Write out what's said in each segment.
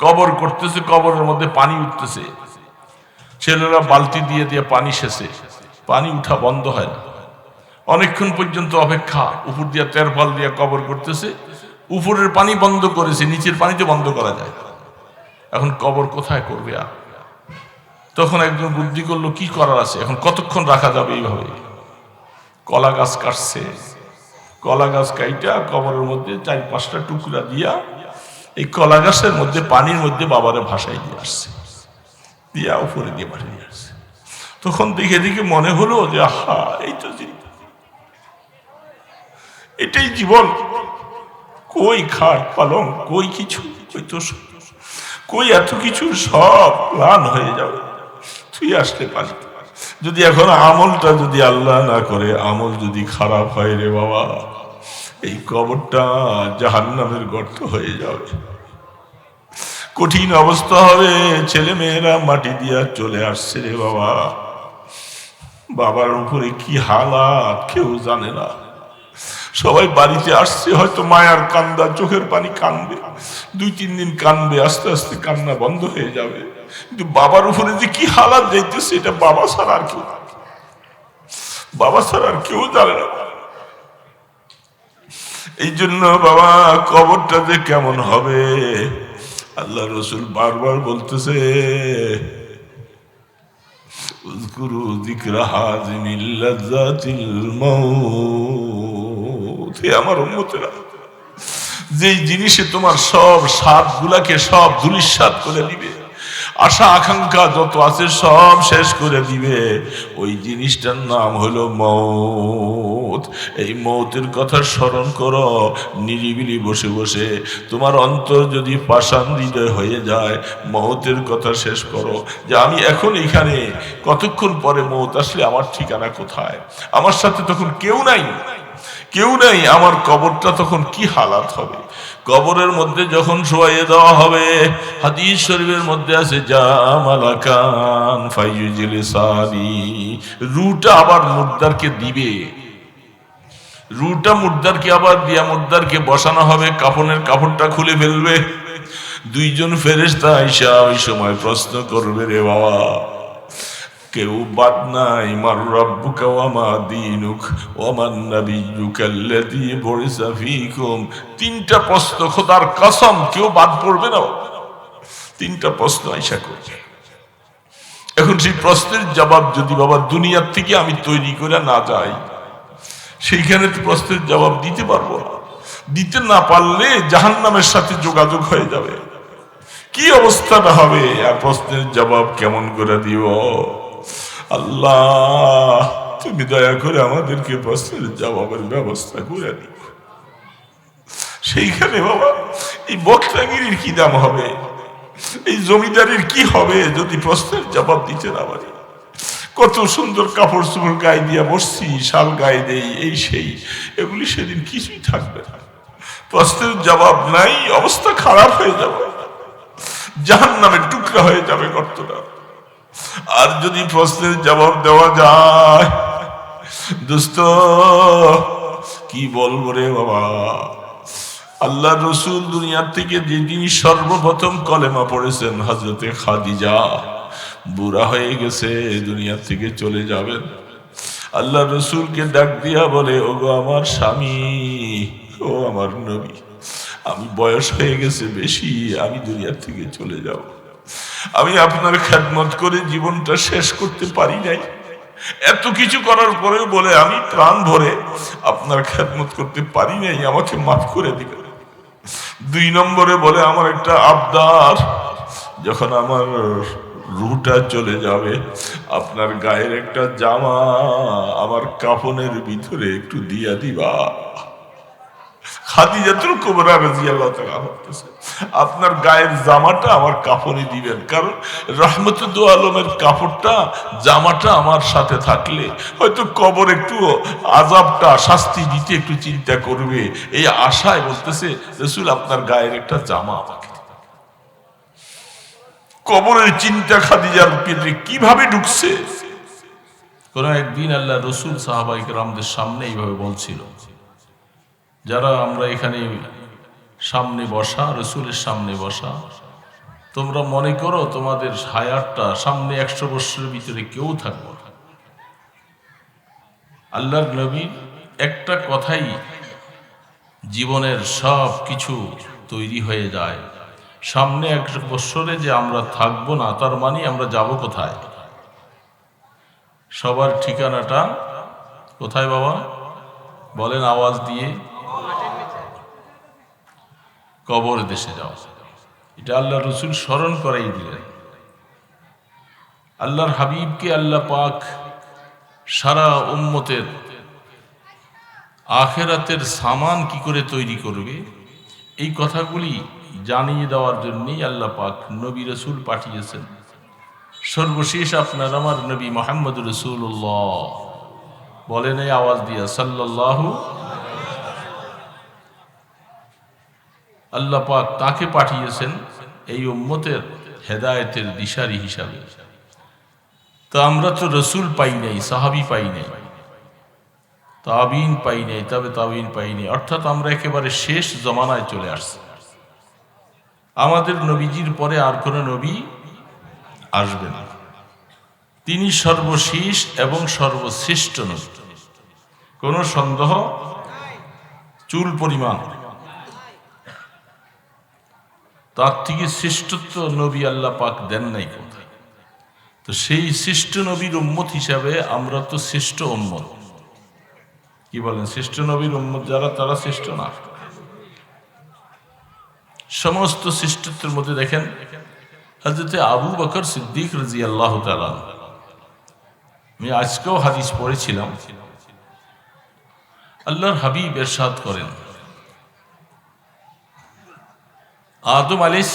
কবর করতেছে, কবরের মধ্যে পানি উঠতেছে, ছেলেরা বালতি দিয়ে দিয়ে পানি সেচে, পানি উঠা বন্ধ হয় না, অনেকক্ষণ পর্যন্ত অপেক্ষা, উপর দিয়ে তেরপাল দিয়ে কবর করতেছে, উপরের পানি বন্ধ করেছে, নিচের পানিতে বন্ধ করা যায়, এখন কবর কোথায় করবে? আর তখন একজন বুদ্ধি করলো কি করার আছে, এখন কতক্ষণ রাখা যাবে এইভাবে? কলা গাছ কাটছে, কলা গাছ কাইটা কবরের মধ্যে 4-5টা টুকরা দিয়া এই কলা গাছের মধ্যে পানির মধ্যে বাবারে ভাসাই দিয়ে আসছে, দিয়া উপরে দিয়ে পাঠিয়ে আসছে। তখন দেখে দেখে মনে হলো যে আহা, এই তো এটাই জীবন, কই খাট পালং, কই কিছু, কই এত কিছু, সব প্লান হয়ে যাবে, তুই আসতে পারি। যদি এখন আমলটা যদি আল্লাহ না করে, আমল যদি খারাপ হয় রে বাবা, এই কবরটা জাহান্নামের গর্ত হয়ে যাবে, কঠিন অবস্থা হবে। ছেলে মেয়েরা মাটি দিয়া চলে আসছে রে বাবা, বাবার উপরে কি হালাত কেউ জানে না। সবাই বাড়িতে আসছে, হয়তো মায়ার কান্দা, চোখের পানি কানবে, 2-3 দিন কানবে, আস্তে আস্তে কান্না বন্ধ হয়ে যাবে। কিন্তু বাবার উপরে যে কি হালাত যাইতেছে, এটা বাবা ছাড়া আর কেউ, বাবা ছাড়া আর কেউ জানে না। এই জন্য বাবা, কবরটা যে কেমন হবে, আল্লাহ রসুল বারবার বলতেছে, উযকুরু যিকরা হাযিমিল লাযযাতিল মাউত। হে আমার উম্মতেরা, যেই জিনিসে তোমার সব স্বাদ গুলাকে সব ধূলিসাৎ করে দিবে, আশা আকাঙ্ক্ষা যত আছে সব শেষ করে দিবে, ওই জিনিসটার নাম হলো মৌত। এই মৌতের কথা স্মরণ করো, নিরিবিলি বসে বসে। তোমার অন্তর যদি পাষাণ হৃদয় হয়ে যায়, মৌতের কথা শেষ করো, যে আমি এখন এখানে, কতক্ষণ পরে মৌত আসলে আমার ঠিকানা কোথায়? আমার সাথে তখন কেউ নাই, কেউ নাই, আমার কবরটা তখন কি হালাত হবে? কবরের মধ্যে যখন শোয়াইয়ে দেওয়া হবে, হাদিস শরীফের মধ্যে আছে, যা মালাকান ফাইয়ুজলিসানি, রূহটা আবার মুর্দারকে দিবে, রূহটা মুর্দারকে আবার দিয়া মুর্দারকে বসানো হবে, কাফনের কাপড়টা খুলে ফেলবে। 2জন ফেরেশতা আইসা ওই সময় প্রশ্ন করবে, রে বাবা, কেউ বাদ নাই, মার রাব্বুকা ওয়া মা দীনুক ওয়া মান নাবিয়্যুকা আল্লাযী বুইসা ফীকুম। 3টা প্রশ্ন, খোদার কসম কেউ বাদ পড়বে না। 3টা প্রশ্ন আইসা করবে। এখন সেই প্রশ্নের জবাব যদি বাবা দুনিয়ার থেকে আমি তৈরি করে না যাই, সেইখানে তো প্রশ্নের জবাব দিতে পারবো না। দিতে না পারলে জাহান্নামের সাথে যোগাযোগ হয়ে যাবে, কি অবস্থাটা হবে, আর প্রশ্নের জবাব কেমন করে দিব? আল্লাহ, তুমি দয়া করে আমাদেরকে প্রশ্নের জবাবের ব্যবস্থা করে দিও। সেইখানে বাবা এই বক্তাগিরির কি দাম হবে, এই জমিদারির কি হবে যদি প্রশ্নের জবাব দিতে না পারি? কত সুন্দর কাপড় চোপড় গায়ে দিয়ে বসছি, শাল গায়ে দেই, এই সেই, এগুলি সেদিন কিছুই থাকবে না। প্রশ্নের জবাব নাই, অবস্থা খারাপ হয়ে যাবে, জাহান্নামের টুকরা হয়ে যাবে গর্তটা। আর যদি প্রশ্নের জবাব দেওয়া যায়, দোস্ত কি বলবো রে বাবা। আল্লাহ রসুল দুনিয়ার থেকে যেদিন সর্বপ্রথম কলেমা পড়েছেন, হযরতে খাদিজা বুড়া হয়ে গেছে, দুনিয়া থেকে চলে যাবেন। আল্লাহ রসুলকে ডাক দিয়া বলে, ওগো আমার স্বামী, ও আমার নবী, আমি বয়স হয়ে গেছে বেশি, আমি দুনিয়া থেকে চলে যাব। আমি আপনার খেদমত করে জীবনটা শেষ করতে পারি নাই, এত কিছু করার পরেও বলে আমি প্রাণ ভরে আপনার খেদমত করতে পারি নাই, আমাকে মাফ করে দিবেন। 2 নম্বরে বলে, আমার একটা আবদার, যখন আমার রুহটা চলে যাবে, আপনার গায়ের একটা জামা আমার কাফনের ভিতরে একটু দিয়া দিবা। খাদিজাতুল কুবরা রাদিয়াল্লাহু তাআলা বলতেছে, আপনার গায়ের জামাটা আমার কাফনে দিবেন, কারণ রহমতুল আলমের কাপড়টা, জামাটা আমার সাথে থাকলে হয়তো কবর একটু আযাবটা, শাস্তি দিতে একটু চিন্তা করবে, এই আশায় বলতেছে, রাসূল আপনার গায়ের একটা জামা আমাকে। কবরের চিন্তা খাদিজার পেটে কিভাবে ঢুকছে। কোন একদিন আল্লাহ রসুল সাহাবায়ে কেরামদের সামনে এইভাবে বলছিল, যারা আমরা এখানে সামনে বসা, রসুলের সামনে বসা, তোমরা মনে করো তোমাদের হায়াতটা সামনে 100 বছরের ভিতরে কেউ থাকবে না। আল্লাহর নবী একটা কথাই জীবনের সব কিছু তৈরি হয়ে যায়। সামনে 100 বছরে যে আমরা থাকবো না, তার মানে আমরা যাব কোথায়? সবার ঠিকানাটা কোথায় বাবা? বলেন আওয়াজ দিয়ে। কবর দেশে যাওয়া। এটা আল্লাহ রসুল স্মরণ করাই দিলেন। আল্লাহর হাবিবকে আল্লাহ পাক সারা উম্মতের আখেরাতের সামান কি করে তৈরি করবে, এই কথাগুলি জানিয়ে দেওয়ার জন্যই আল্লাহ পাক নবী রসুল পাঠিয়েছেন। সর্বশেষ আপনার আমার নবী মুহাম্মদ রাসূলুল্লাহ, বলেন এই আওয়াজ দিয়া সাল্লাল্লাহু। আল্লাহ পাক তাকে পাঠিয়েছেন এই উম্মতের হেদায়েতের দিশারি হিসাবে। তো আমরা তো রসুল পাই নাই, সাহাবী পাই নাই, তাবিন পাই নাই, তবে তাবিন পাই নাই, অর্থাৎ আমরা একেবারে শেষ জমানায় চলে আসছি। আমাদের নবীজির পরে আর কোন নবী আসবে না। তিনি সর্বশেষ এবং সর্বশ্রেষ্ঠ নবী, কোন সন্দেহ চুল পরিমাণ। তার থেকে শ্রেষ্ঠত্ব নবী আল্লাহ পাক দেন নাই কোথায়। তো সেই শ্রেষ্ঠ নবীর উম্মত হিসাবে আমরা তো শ্রেষ্ঠ উম্মত। কি বলেন? শ্রেষ্ঠ নবীর উম্মত যারা, তারা শ্রেষ্ঠ না? সমস্ত শ্রেষ্ঠত্বের মধ্যে দেখেন হযরত আবু বকর সিদ্দিক রাদিয়াল্লাহু তাআলা, আমি আজকেও হাদিস পড়েছিলাম, আল্লাহর হাবিব ইরশাদ করেন, আদম আলাইহিস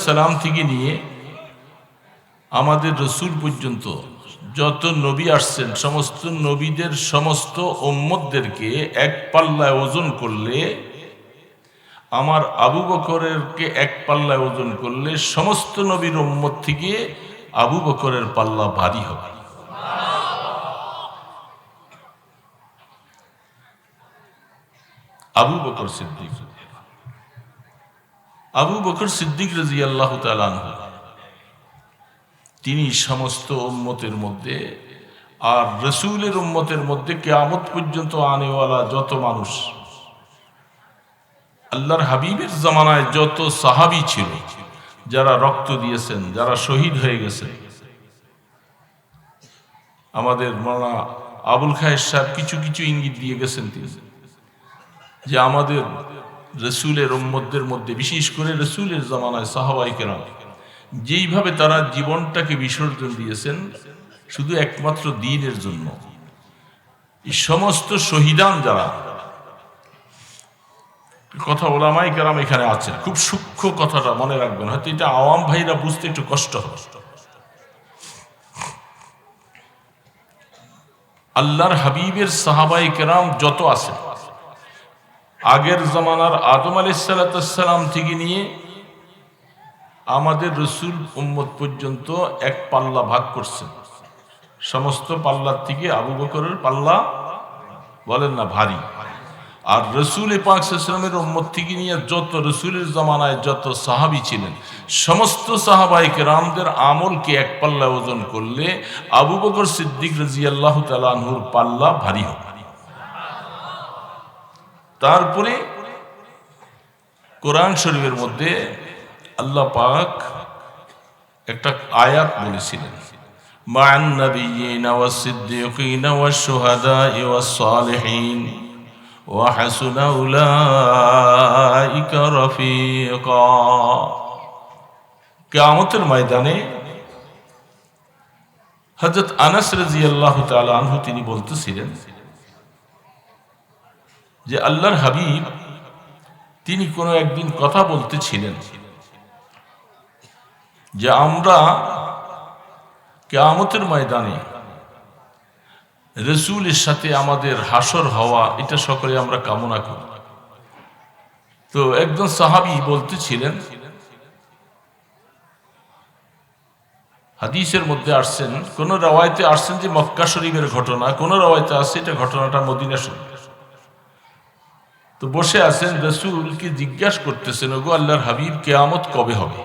সালাম থেকে নিয়ে আমাদের রসুল পর্যন্ত যত নবী আসছেন, সমস্ত নবীদের সমস্ত উম্মতদেরকে এক পাল্লায় ওজন করলে, আমার আবু বকরেরকে এক পাল্লায় ওজন করলে সমস্ত নবীর উম্মত থেকে আবু বকরের পাল্লা ভারী হবে। আবু বকর সিদ্দিক রাদিয়াল্লাহু তাআলা আনহু, তিনি সমস্ত উম্মতের মধ্যে আর রসুলের উম্মতের মধ্যে কিয়ামত পর্যন্ত আনেওয়ালা যত মানুষ, আল্লাহর হাবিবের জামানায় যত সাহাবী ছিল, যারা রক্ত দিয়েছেন, যারা শহীদ হয়ে গেছেন। আমাদের মাওলানা আবুল খায়ের সাহেব কিছু কিছু ইঙ্গিত দিয়ে গেছেন তিনি, যে আমাদের রসুলের উম্মতদের মধ্যে, বিশেষ করে রসুলের জামানায় সাহাবায়ে কেরাম যেইভাবে তারা জীবনটাকে বিসর্জন দিয়েছেন শুধু একমাত্র দ্বীনের জন্য, এই সমস্ত শহীদান যারা, কথা ওলামায়ে কেরাম এখানে আছেন, খুব সূক্ষ্ম কথাটা মনে রাখবেন, হয়তো এটা আওয়াম ভাইরা বুঝতে একটু কষ্ট হবে। আল্লাহর হাবিবের সাহাবায়ে কেরাম যত আছে, আগের জামানার আদম আলাইহিস সালাম থেকে নিয়ে আমাদের রসুল উম্মত পর্যন্ত এক পাল্লা ভাগ করছেন। সমস্ত পাল্লার থেকে আবু বকরের পাল্লা, বলেন না, ভারী। আর রসুল পাক সাল্লাল্লাহু আলাইহি ওয়াসাল্লামের উম্মত থেকে নিয়ে যত রসুলের জামানায় যত সাহাবী ছিলেন, সমস্ত সাহাবায়ে কেরামদের আমলকে এক পাল্লায় ওজন করলে আবু বকর সিদ্দিক রাদিয়াল্লাহু তাআলা আনহুর পাল্লা ভারী হবে। তারপরে কোরআন শরীফের মধ্যে আল্লাহ পাক একটা আয়াত বলেছিলেন, মা'আন নাবিয়্যিনা ওয়াস সিদ্দীকিনা ওয়াশ শুহাদা'i ওয়াস সালিহিন ওয়া হাসুনা উলাইকা রাফিকা। কিয়ামতের ময়দানে হযরত আনাস রাদিয়াল্লাহু তাআলা আনহু তিনি বলতেছিলেন যে আল্লাহর হাবিব তিনি কোনো একদিন কথা বলতেছিলেন যে আমরা কিয়ামতের ময়দানে রসুলের সাথে আমাদের হাসর হওয়া, এটা সকলে আমরা কামনা করি। তো একজন সাহাবী বলতেছিলেন, হাদিসের মধ্যে আসছেন, কোন রাওয়ায়াতে আসছেন যে মক্কা শরীফের ঘটনা, কোন রাওয়ায়াতে আছে এটা ঘটনাটা মদিনা শরীফ। তো বসে আছেন, রসুলকে জিজ্ঞাসা করতেছেন, ওগো আল্লাহর হাবিব, কিয়ামত কবে হবে?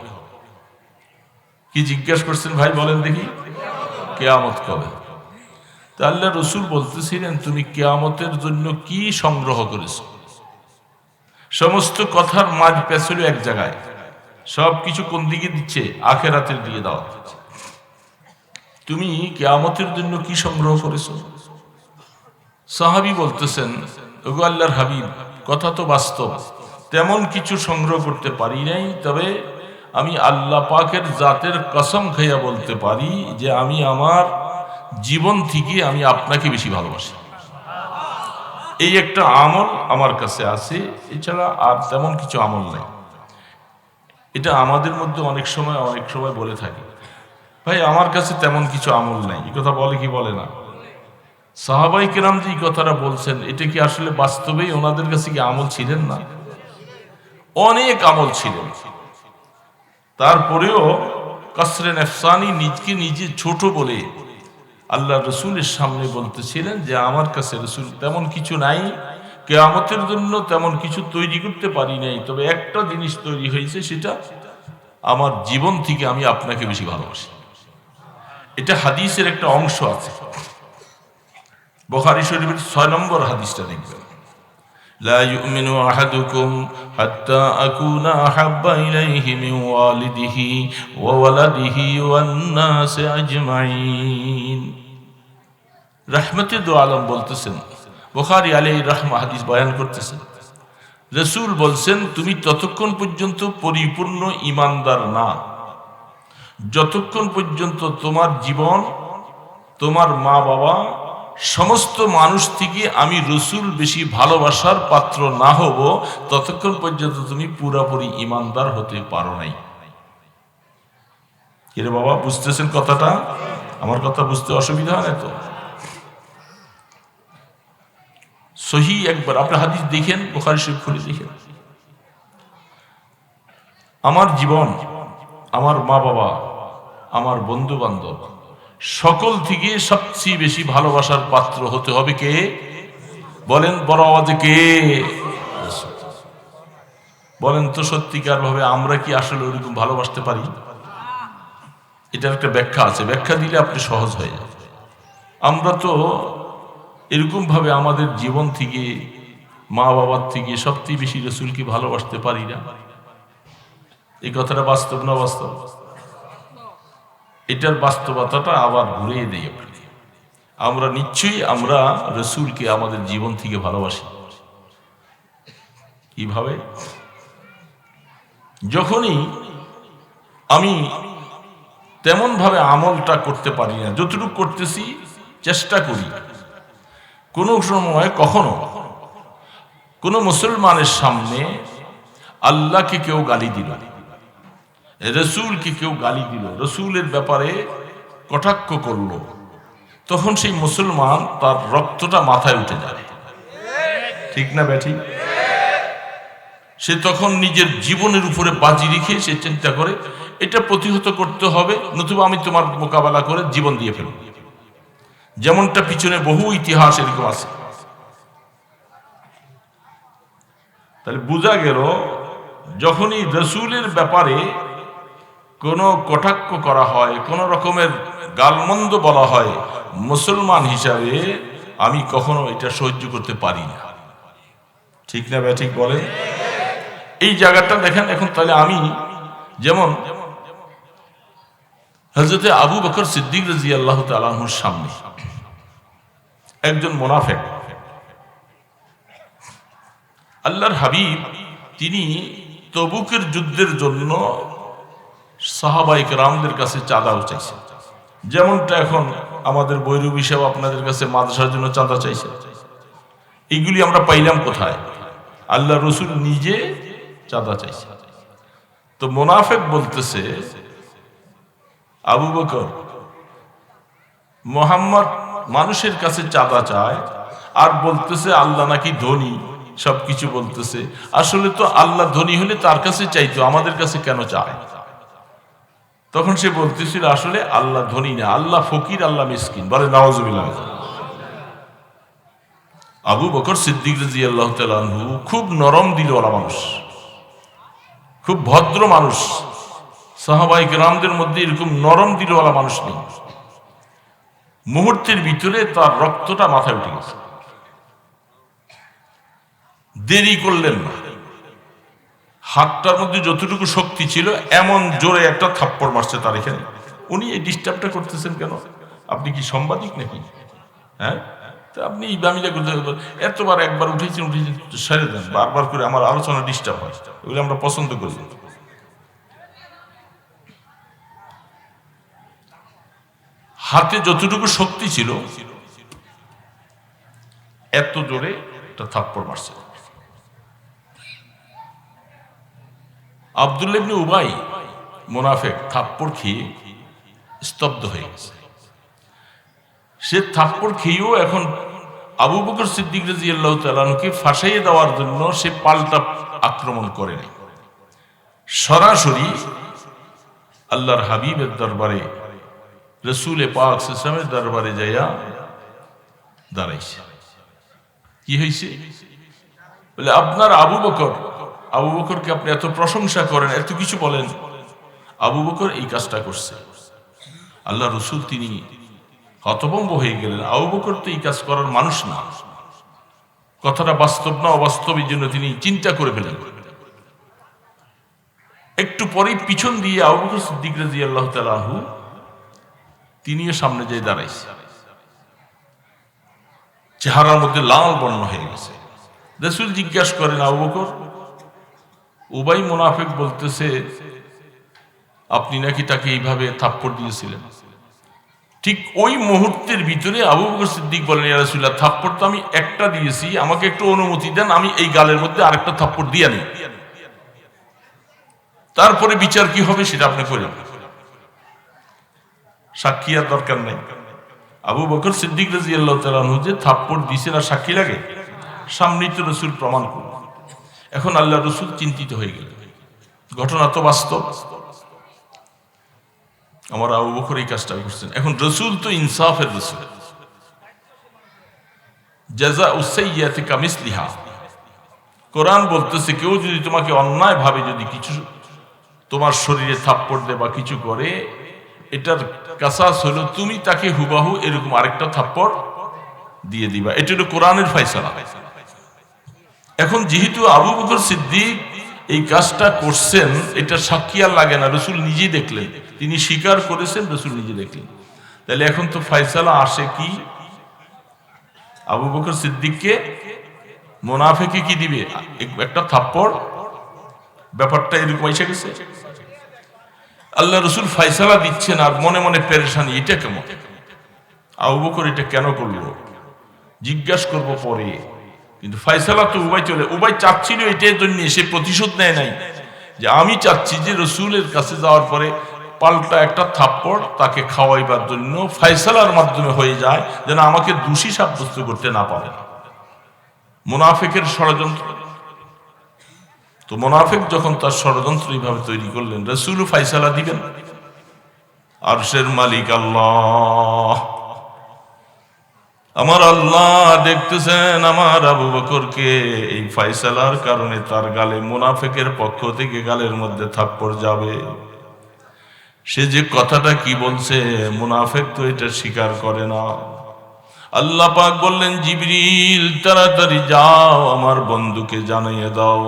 কি জিজ্ঞেস করছেন ভাই বলেন দেখি? কিয়ামত কবে? তা আল্লাহ রসুল বলতেছিলেন, তুমি কিয়ামতের জন্য কি সংগ্রহ করেছো? সমস্ত কথার মাঝ পেছলে এক জায়গায়, সবকিছু কোন দিকে দিচ্ছে? আখিরাতের দিকে দাও। তুমি কিয়ামতের জন্য কি সংগ্রহ করেছো? সাহাবী বলতেছেন, ওগো আল্লাহর হাবিব, কথা তো বাস্তব, তেমন কিছু সংগ্রহ করতে পারি নাই, তবে আমি আল্লাহ পাকের জাতের কসম খাইয়া বলতে পারি যে আমি আমার জীবন থেকে আমি আপনাকে বেশি ভালোবাসি। এই একটা আমল আমার কাছে আছে, এছাড়া আর তেমন কিছু আমল নেই। এটা আমাদের মধ্যে অনেক সময় বলে থাকি, ভাই আমার কাছে তেমন কিছু আমল নেই। এই কথা বলে কি বলে না? সাহাবাই কেরাম যে এই কথাটা বলছেন, এটা কি আসলে বাস্তবেই ওনাদের কাছে কি আমল ছিলেন না? অনেক আমল ছিলেন। তারপরেও কসরে নেফসানি, নিজকে নিজে ছোট বলে আল্লাহ রসুলের সামনে বলতেছিলেন যে আমার কাছে রসুল তেমন কিছু নাই, কিয়ামতের জন্য তেমন কিছু তৈরি করতে পারি নাই, তবে একটা জিনিস তৈরি হয়েছে, সেটা আমার জীবন থেকে আমি আপনাকে বেশি ভালোবাসি। এটা হাদিসের একটা অংশ আছে, বুখারী শরীফের 6 নম্বর হাদিসটা দেখবেন, লা ইউমিনু আহাদুকুম হাত্তা আকুনা আহাব্বা ইলাইহি মিন ওয়ালিদিহি ওয়া ওয়ালাদিহি ওয়ান নাস আজমাইন। রাহমাতে দু আলম বলতেছেন, বুখারী আলাইহি রাহমা হাদিস বয়ান করতেছেন, রাসূল বলছেন, তুমি ততক্ষণ পর্যন্ত পরিপূর্ণ ঈমানদার না যতক্ষণ পর্যন্ত তোমার জীবন, তোমার মা বাবা, সমস্ত মানুষ থেকে আমি রসুল বেশি ভালোবাসার পাত্র না হব, ততক্ষণ পর্যন্ত তুমি পুরাপুরি ঈমানদার হতে পারো নাই। এরে বাবা, বুঝতেছেন কথাটা? আমার কথা বুঝতে অসুবিধা হয় না তো? সহি একবার আপনি হাদিস দেখেন, বুখারী শরীফ খুলে দেখেন। আমার জীবন, আমার মা বাবা, আমার বন্ধু বান্ধব, সকল থেকে সবচেয়ে বেশি ভালোবাসার পাত্র হতে হবে কে? বলেন বড় আওয়াজে, কে? বলেন তো সত্যিকার ভাবে আমরা কি আসলে ওরকম ভালোবাসতে পারি? এটার একটা ব্যাখ্যা আছে, ব্যাখ্যা দিলে আপনি সহজ হয়ে যাবে। আমরা তো এরকম ভাবে আমাদের জীবন থেকে, মা বাবার থেকে সবচেয়ে বেশি রাসূলকে ভালোবাসতে পারি না। এই কথাটা বাস্তব না বাস্তব? এটার বাস্তবতাটা আবার ঘুরিয়ে দেই আপনাকে। আমরা নিশ্চয়ই আমরা রাসূলকে আমাদের জীবন থেকে ভালোবাসি। কিভাবে? যখনই আমি তেমন ভাবে আমলটা করতে পারি না, যতটুকু করতেছি চেষ্টা করি, কোনো সময় কখনো কোনো মুসলমানের সামনে আল্লাহকে কেউ গালি দিল, রসুলকে কেউ গালি দিল, রসুলের ব্যাপারে কটাক্ষ করলো, তখন সেই মুসলমান তার রক্তটা মাথায় উঠে যায়। ঠিক না বেঠি? সে তখন নিজের জীবনের উপরে বাজি রেখে সে চিন্তা করে এটা প্রতিহত করতে হবে, নতুবা আমি তোমার মোকাবেলা করে জীবন দিয়ে ফেলব। যেমনটা পিছনে বহু ইতিহাস এরকম আছে। তাহলে বোঝা গেল, যখনই রসুলের ব্যাপারে কোনো কটাক্ষ করা হয়, কোন রকমের গালমন্দ বলা হয়, মুসলমান হিসাবে আমি কখনো এটা সহ্য করতে পারি না। ঠিক না ঠিক বলেন? এই জায়গাটা দেখেন এখন। তাহলে আমি যেমন হযরতে আবু বকর সিদ্দিক রাদিয়াল্লাহু তাআলা আনহুর সামনে একজন মুনাফিক, আল্লাহর হাবিব, তিনি তবুকের যুদ্ধের জন্য সাহাবায়ে কেরামদের কাছে চাঁদাও চাইছেন, যেমনটা এখন আমাদের বৈরবী সাহেব আপনাদের কাছে মাদ্রাসার জন্য চাঁদা চাইছে। এইগুলি আমরা পাইলাম কোথায়? আল্লাহ রসুল নিজে চাঁদা চাইছে। তো মুনাফিক বলতেছে, আবু বকর, মুহাম্মদ মানুষের কাছে চাঁদা চায় আর বলতেছে আল্লাহ নাকি ধনী, সবকিছু বলতেছে। আসলে তো আল্লাহ ধনী হলে তার কাছে চাইতো, আমাদের কাছে কেন চায়? তখন সে বলতেছিল আসলে আল্লাহ ধনী না, আল্লাহ ফকির, আল্লাহ মিসকিন। বলে নাউজুবিল্লাহ। আবু বকর সিদ্দিক রাদিয়াল্লাহু তাআলা আনহু খুব নরম দিলওয়ালা মানুষ, খুব ভদ্র মানুষ, সাহাবায়ে কেরামদের মধ্যে এরকম নরম দিলওয়ালা মানুষ নেই। মুহূর্তের ভিতরে তার রক্তটা মাথায় উঠে গেছে, দেরি করলেন না। হাতটার মধ্যে যতটুকু শক্তি ছিল এমন জোরে একটা থাপ্পড় মারছে তার এখানে। উনি এই ডিস্টার্বটা করতেছেন কেন? আপনি কি সাংবাদিক নাকি? হ্যাঁ, তো আপনি ইবামিলা করতে এতবার একবার উঠেছেন সেরে দেন, বারবার করে আমার আলোচনা ডিস্টার্ব হয়, এগুলো আমরা পছন্দ করি। হাতে যতটুকু শক্তি ছিল এত জোরে একটা থাপ্পড় মারছে। আব্দুল্লাহ ইবনে উবাই মুনাফিক থাপ্পড় খেয়ে স্তব্ধ হয়ে গেছে। সে থাপ্পড় খেয়েও এখন আবু বকর সিদ্দিক রাদিয়াল্লাহু তাআলা আনহুকে ফাঁসাইয়ে দেওয়ার জন্য সে পাল্টা আক্রমণ করেনি, সরাসরি আল্লাহর হাবিবের দরবারে রাসূল পাক সাল্লাল্লাহু আলাইহি ওয়াসাল্লামের দরবারে যাইয়া দাঁড়াইছে। কি হয়েছে বলে, আপনার আবু বকরকে আপনি এত প্রশংসা করেন, এত কিছু বলেন, আবু বকর এই কাজটা করছে। আল্লাহ রসুল তিনি হতভম্ব হয়ে গেলেন, আবু বকর তো এই কাজ করার মানুষ না, কথাটা বাস্তব না অবাস্তবের জন্য তিনি চিন্তা করে ফেলেন। একটু পরেই পিছন দিয়ে আবু বকর সিদ্দিক রাদিয়াল্লাহু তাআলা আনহু তিনিও সামনে যেয়ে দাঁড়াইছে, চেহারার মধ্যে লাল বর্ণ হয়ে গেছে। রাসূল জিজ্ঞাসা করেন, আবু বকর, উবাই মুনাফিক বলতেছে আপনি নাকি তাকে এইভাবে থাপ্পড় দিয়েছিলেন। ঠিক ওই মুহূর্তের ভিতরে আবু বকর সিদ্দিক বলেন, ইয়া রাসূলুল্লাহ, থাপ্পড় তো আমি একটা দিয়েছি, আমাকে একটু অনুমতি দেন, আমি এই গালের মধ্যে আরেকটা থাপ্পড় দিয়ে নিই, তারপরে বিচার কি হবে সেটা আপনি করেন, সাক্ষী আর দরকার নেই। আবু বকর সিদ্দিক রাদিয়াল্লাহু তাআলা আনহু যে থাপ্পড় দিয়েছেন আর সাক্ষী লাগে? সামনেই তো রাসূল প্রমাণ করলেন। এখন আল্লাহ রসুল চিন্তিত হয়ে গেল, ঘটনা তো বাস্তব, আমার আবু বকর এই কাজটা করছেন। এখন রসুল তো ইনসাফের রসুল, জাযাউস সাইয়্যাতি কামিসলিহা। কোরআন বলতেছে কেউ যদি তোমাকে অন্যায় ভাবে যদি কিছু তোমার শরীরে থাপ্পড় দেয় বা কিছু করে, এটার কাসাস হলো তুমি তাকে হুবাহু এরকম আরেকটা থাপ্পড় দিয়ে দিবা। এটা হলো কোরআনের ফয়সালা। এখন যেহেতু আবু বকর সিদ্দিক এই কাজটা করছেন, এটা সাক্ষী আর লাগে না, রসুল নিজেই দেখলেন, তিনি স্বীকার করেছেন, রসুল নিজে দেখলেন। তাহলে এখন তো ফয়সালা আসে কি, আবু বকর সিদ্দিককে মুনাফিকে কি দিবে? একটা থাপ্পড়। ব্যাপারটা এরকম এসে গেছে। আল্লাহ রসুল ফয়সালা দিচ্ছেন আর মনে মনে পেরেশানি, এটা কেমন? আবু বকর এটা কেন করলো জিজ্ঞাসা করবো পরে, কিন্তু ফয়সালা তো উবাই চাচ্ছিল এটার জন্য, সে প্রতিশোধ নেয় নাই যে আমি চাচ্ছি যে রসুলের কাছে যাওয়ার পরে পাল্টা একটা থাপ্পড় তাকে খাওয়াইবার জন্য ফয়সালার মাধ্যমে হয়ে যায়, যেন আমাকে দোষী সাব্যস্ত করতে না পারে। মুনাফিকের ষড়যন্ত্র। তো মুনাফিক যখন তার ষড়যন্ত্র এইভাবে তৈরি করলেন, রসুল ফয়সালা দিবেন। আরশের মালিক আল্লাহ, আমার আল্লাহ দেখতেছেন আমার আবু বকরকে এই ফয়সালার কারণে তার গালে মুনাফিকের পক্ষ থেকে গালের মধ্যে থাপ্পড় যাবে। সে যে কথাটা কি বলছে, মুনাফিক তো এটা স্বীকার করে না। আল্লাহ পাক বললেন, জিবরিল তাড়াতাড়ি যাও আমার বন্ধুকে জানিয়ে দাও,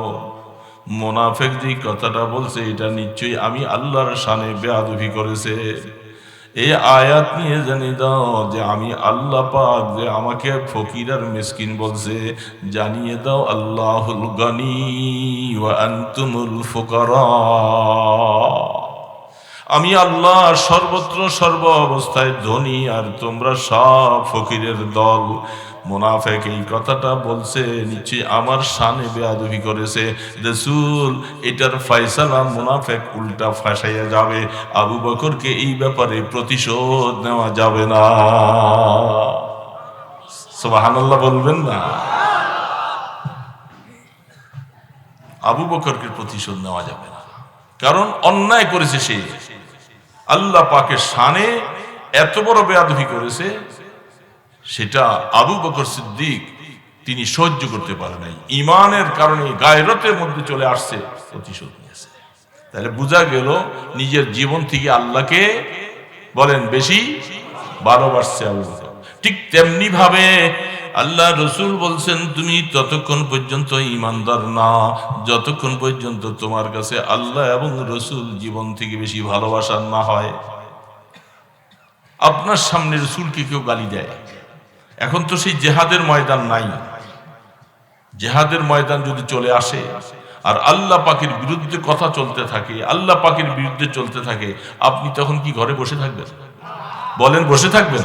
মুনাফিক যে কথাটা বলছে এটা নিশ্চয়ই আমি আল্লাহর শানে বেয়াদবি করেছে। এই আয়াত নিয়ে জানিয়ে দাও যে আমি আল্লাহ পাক যে আমাকে ফকির আর মিসকিন বলছে, জানিয়ে দাও আল্লাহুল গানি ওয়া আনতুমুল ফুকারা। আমি আল্লাহ সর্বত্র সর্ব অবস্থায় ধনী আর তোমরা সব ফকিরের দল। মুনাফিক এই কথাটা বলছে, নিশ্চয়ই আমার শানে বেয়াদবি করেছে। রাসূল এটার ফয়সালা মুনাফিক উল্টা ফাঁসাইয়া যাবে, আবু বকরকে এই ব্যাপারে প্রতিশোধ নেওয়া যাবে না। সুবহানাল্লাহ বলবেন না? আবু বকরকে প্রতিশোধ নেওয়া যাবে না, কারণ অন্যায় করেছে সে, আল্লাহ পাকের শানে এত বড় বেয়াদবি করেছে, সেটা আবু বকর সিদ্দিক তিনি সহ্য করতে পারে নাই। ঈমানের কারণে গায়রতের মধ্যে চলে আসছে, প্রতিশোধ নিয়েছে। তাহলে বোঝা গেল নিজের জীবন থেকে আল্লাহকে বলেন বেশি ভালোবাসছে আল্লাহ। ঠিক তেমনি ভাবে আল্লাহ রসুল বলছেন, তুমি ততক্ষণ পর্যন্ত ঈমানদার না যতক্ষণ পর্যন্ত তোমার কাছে আল্লাহ এবং রসুল জীবন থেকে বেশি ভালোবাসার না হয়। আপনার সামনে রসুলকে কেউ গালি দেয়, এখন তো সেই জেহাদের ময়দান নাই। জেহাদের ময়দান যদি চলে আসে আর আল্লাহ পাকের বিরুদ্ধে কথা চলতে থাকে, আল্লাহ পাকের বিরুদ্ধে চলতে থাকে, আপনি তখন কি ঘরে বসে থাকবেন? বলেন, বসে থাকবেন?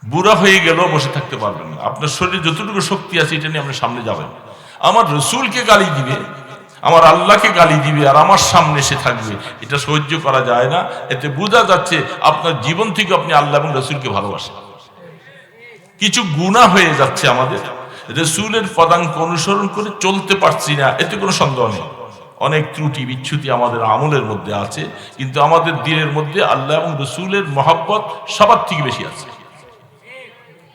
বুড়া হয়ে গেলেও বসে থাকতে পারবেন না। আপনার শরীরে যতটুকু শক্তি আছে এটা নিয়ে আপনি সামনে যাবেন। আমার রসুলকে গালি দিবে, আমার আল্লাহকে গালি দিবে, আর আমার সামনে সে থাকবে, এটা সহ্য করা যায় না। এতে বোঝা যাচ্ছে আপনার জীবন থেকে আপনি আল্লাহ এবং রসুলকে ভালোবাসেন। কিছু গুনাহ হয়ে যাচ্ছে আমাদের, রসুলের পদাঙ্ক অনুসরণ করে চলতে পারছি না, এতে কোনো সন্দেহ নেই। অনেক ত্রুটি বিচ্ছুতি আমাদের আমলের মধ্যে আছে, কিন্তু আমাদের দিনের মধ্যে আল্লাহ এবং রসুলের মহব্বত সবার থেকে বেশি আছে।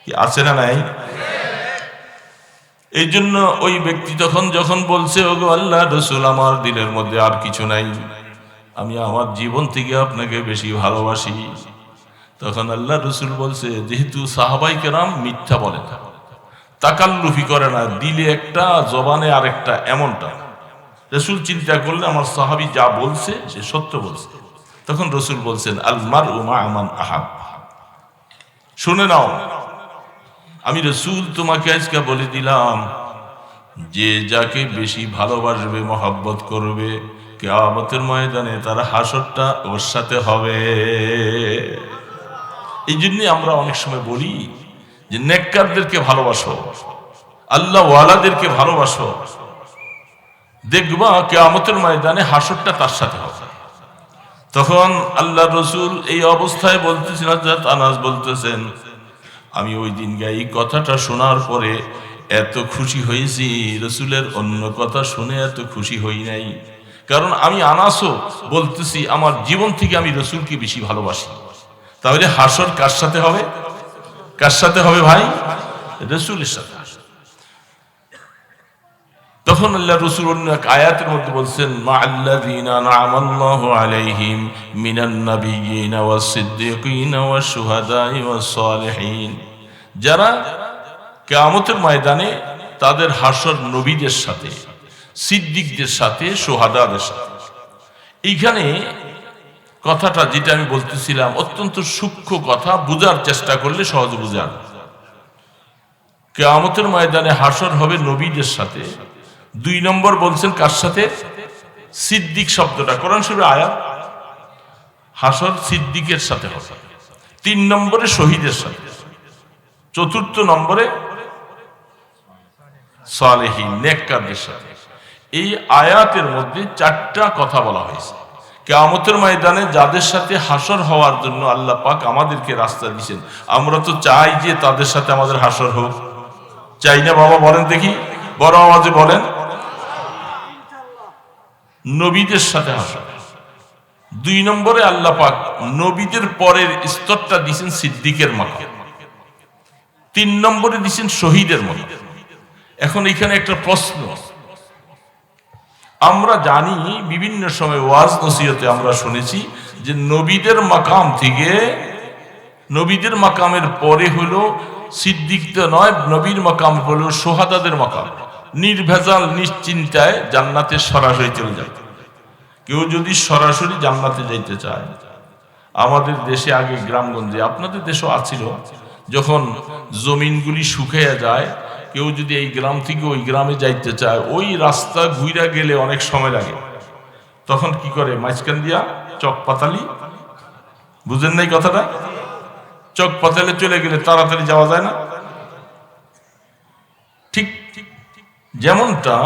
কি আছে না নাই? এই জন্য ওই ব্যক্তি যখন বলছে, ওগো আল্লাহ রসুল, আমার দিনের মধ্যে আর কিছু নাই, আমি আমার জীবন থেকে আপনাকে বেশি ভালোবাসি, তখন আল্লাহ রসুল বলছে, যেহেতু সাহাবাই কেরাম মিথ্যা বলে না, তাকাল্লুফি করে না, দিলে একটা জবানে আরেকটা, এমনটা রসুল চিন্তা করলে আমার সাহাবী যা বলছে সে সত্য বলছে। তখন রসুল বলছেন, আল মারউ মা'a মান আহাব। শুনে নাও, আমি রসুল তোমাকে আজকে বলে দিলাম, যে যাকে বেশি ভালোবাসবে, মহব্বত করবে, কিয়ামতের ময়দানে তার হাসরটা ওর সাথে হবে। এই জন্যই আমরা অনেক সময় বলি যে নেককারদেরকে ভালোবাসো, আল্লাহ ওয়ালাদেরকে ভালোবাসো, দেখবা কিয়ামতের ময়দানে হাসরটা তার সাথে হবে। তখন আল্লাহ রসুল এই অবস্থায় বলতেছেন, হযরত আনাস বলতেছেন, আমি ওই দিন এই কথাটা শোনার পরে এত খুশি হয়েছি, রসুলের অন্য কথা শুনে এত খুশি হই নাই। কারণ আমি আনাসও বলতেছি আমার জীবন থেকে আমি রসুলকে বেশি ভালোবাসি। তাহলে হাসর কার সাথে হবে? কার সাথে হবে ভাই? রসুলের সাথে। তখন আল্লাহ রসুল অন্য এক আয়াতের মধ্যে বলছেন, মা'আল্লাযীনা আন'আমাল্লাহু আলাইহিম মিনান নাবিয়্যিনা ওয়াস সিদ্দীকিনা ওয়াশ শুহাদাই ওয়াস সালিহিন। যারা কিয়ামতের ময়দানে তাদের হাসর নবীদের সাথে, সিদ্দিকদের সাথে, শুহাদাদের সাথে। এইখানে কথাটা যেটা আমি বলতেছিলাম অত্যন্ত সূক্ষ্ম কথা, বুঝার চেষ্টা করলে সহজে বুঝা যায়। কিয়ামতের ময়দানে হাসর হবে নবীদের সাথে। 2 নম্বর বলছেন কার সাথে? সিদ্দিক শব্দটা কোরআন শরীফের আয়াত, হাসর সিদ্দিকের সাথে হবে। 3 নম্বরে শহীদের সাথে, 4র্থ নম্বরে সালেহীন নেককারদের সাথে। এই আয়াতের মধ্যে 4টা কথা বলা হয়েছে। কিয়ামতের ময়দানে যাদের সাথে হাসর হওয়ার জন্য আল্লাহ পাক আমাদেরকে রাস্তা দিয়েছেন। আমরা তো চাই যে তাদের সাথে আমাদের হাসর হোক, চাই না বাবা? বলেন দেখি, বড় আওয়াজে বলেন। নবীদের সাথে হাসর। 2 নম্বরে আল্লাহ পাক নবীদের পরের স্তরটা দিয়েছেন সিদ্দিকের মাকাম। 3 নম্বরে দিয়েছেন শহীদের মাকাম। এখন এখানে একটা প্রশ্ন, আমরা জানি বিভিন্ন সময় ওয়াজ নসিহতে আমরা শুনেছি যে নবীদের মাকাম থেকে, নবীদের মাকামের পরে হলো সিদ্দিকদের নয়, নবীর মাকাম হলো শুহাদাদের মাকাম। নির্ভেজাল নিশ্চিন্তায় জান্নাতে সরাসরি চলে যায়। কেউ যদি সরাসরি জান্নাতে যাইতে চায়, আমাদের দেশে আগে গ্রামগঞ্জে, আপনাদের দেশেও আছিল, যখন জমিনগুলি শুকিয়ে যায়, কেউ যদি এই গ্রাম থেকে ওই গ্রামে যাইতে চায়, ওই রাস্তা ঘুরে গেলে অনেক সময় লাগে। তখন কি করে? মাঝখান দিয়া চক পাতালি, বুঝেন নাই কথাটা? চক পাতালে চলে গেলে তাড়াতাড়ি যাওয়া যায় না? ঠিক যেমনটা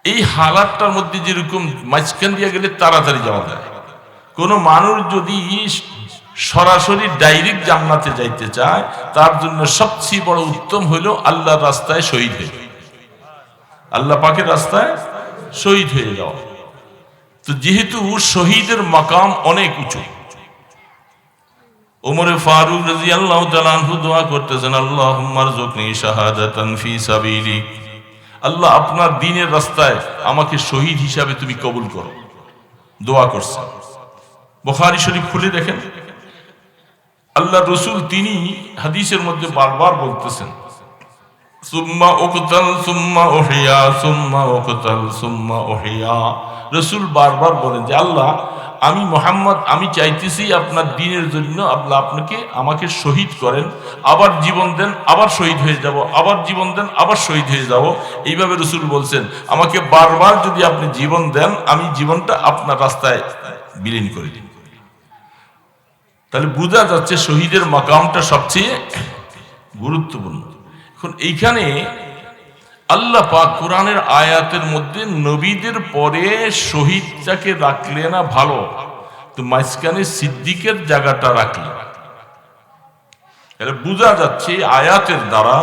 এই হালাতটার মধ্যে যেরকম মাঝখান দিয়ে গেলে তাড়াতাড়ি যাওয়া যায়, কোন মানুষ যদি সরাসরি ডাইরেক্ট জান্নাতে যাইতে চায়, তার জন্য সবচেয়ে বড় উত্তম হলো আল্লাহর রাস্তায় শহীদ হয়ে, আল্লাহ পাকের রাস্তায় শহীদ হয়ে যাওয়া। তো যেহেতু শহীদের মাকাম অনেক উঁচু, ওমরে ফারুক রাদিয়াল্লাহু তাআলা আনহু দোয়া করতেছেন, আল্লাহুম্মা রযুকনি শাহাদাতান ফি সাবিলিক, আল্লাহ আপনার দ্বীনের রাস্তায় আমাকে শহীদ হিসাবে তুমি কবুল করো, দোয়া করছেন। বুখারী শরীফ খুলে দেখেন, আল্লাহ রসুল তিনি হাদিসের মধ্যে বারবার বলতেছেন, সুম্মা উকতাল সুম্মা উহিয়া সুম্মা উকতাল সুম্মা উহিয়া। রসুল বারবার বলেন যে আল্লাহ, আমি মুহাম্মদ, আমি চাইতেছি আপনার দ্বীনের জন্য আল্লাহ আপনাকে আমাকে শহীদ করেন, আবার জীবন দেন, আবার শহীদ হয়ে যাব, আবার জীবন দেন, আবার শহীদ হয়ে যাব। এইভাবে রসুল বলছেন, আমাকে বারবার যদি আপনি জীবন দেন, আমি জীবনটা আপনার রাস্তায় বিলীন করে দিন। তাহলে বোঝা যাচ্ছে শহীদের মাকামটা সবচেয়ে গুরুত্বপূর্ণ। এখন এইখানে আল্লাহ পাক কোরআনের আয়াতের মধ্যে নবীদের পরে শহীদটাকে রাখলে না ভালো, তো মাঝখানে সিদ্দিকের জায়গাটা রাখলে। বোঝা যাচ্ছে আয়াতের দ্বারা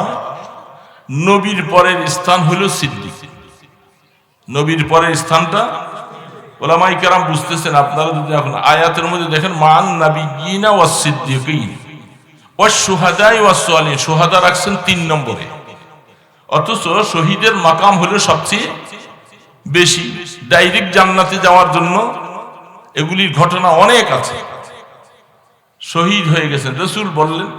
নবীর পরের স্থান হলো সিদ্দিক। নবীর পরের স্থানটা ওলামায়ে কেরাম বুঝতেছেন। আপনারা যদি এখন আয়াতের মধ্যে দেখেন, মান নাবিয়িনা ওয়াস সিদ্দিকিন ওয়াস শুহাদায়ে ওয়াস সালিহিন, শুহাদা রাখছেন 3 নম্বরে। অথচ শহীদের মাকাম হলো সবচেয়ে বেশি। ডাইরেক্ট জান্নাতে যাওয়ার জন্য এগুলির ঘটনা অনেক আছে। শহীদ হয়ে গেছেন। রাসূল বললেন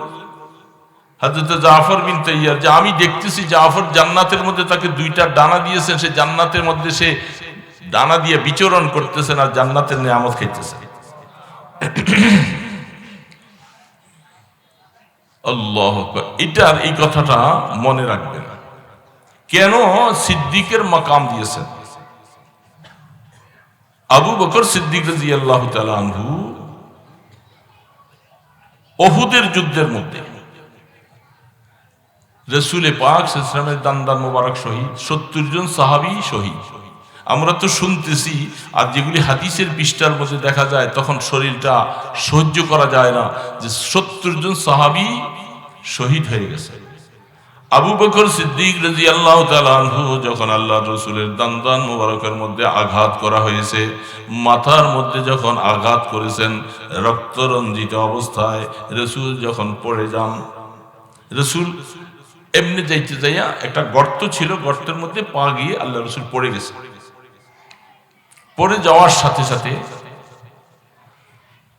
হযরত জাফর বিন তাইয়ার, যে আমি দেখতেছি জাফর জান্নাতের মধ্যে, তাকে 2টা ডানা দিয়েছেন, সে জান্নাতের মধ্যে সে ডানা দিয়ে বিচরণ করতেছেন আর জান্নাতের নিয়ামত খাইতেছেন। আল্লাহু আকবার। এটার এই কথাটা মনে রাখবেন। কেন সিদ্দিকের মাকাম দিয়েছেন? আবু বকর সিদ্দিক রাদিয়াল্লাহু তাআলা আনহু উহুদের যুদ্ধের মধ্যে রাসূল পাক সাল্লাল্লাহু আলাইহি ওয়াসাল্লামের দান মোবারক শহীদ, 70 জন সাহাবী শহীদ। আমরা তো শুনতেছি, আর যেগুলি হাদিসের পৃষ্ঠার মধ্যে দেখা যায় তখন শরীরটা সহ্য করা যায় না, যে 70 জন সাহাবী শহীদ হয়ে গেছে। আবু বকর সিদ্দিক রাদিয়াল্লাহু তাআলা আনহু যখন আল্লাহর রাসূলের দান মোবারকের মধ্যে আঘাত করা হয়েছে, মাথার মধ্যে যখন আঘাত করেছেন, রক্তরঞ্জিত অবস্থায় রাসূল যখন পড়ে যান, রাসূল এমনি যাইতে যাইয়া একটা গর্ত ছিল, গর্তের মধ্যে পা গিয়ে আল্লাহ রাসূল পড়ে গেছে। পড়ে যাওয়ার সাথে সাথে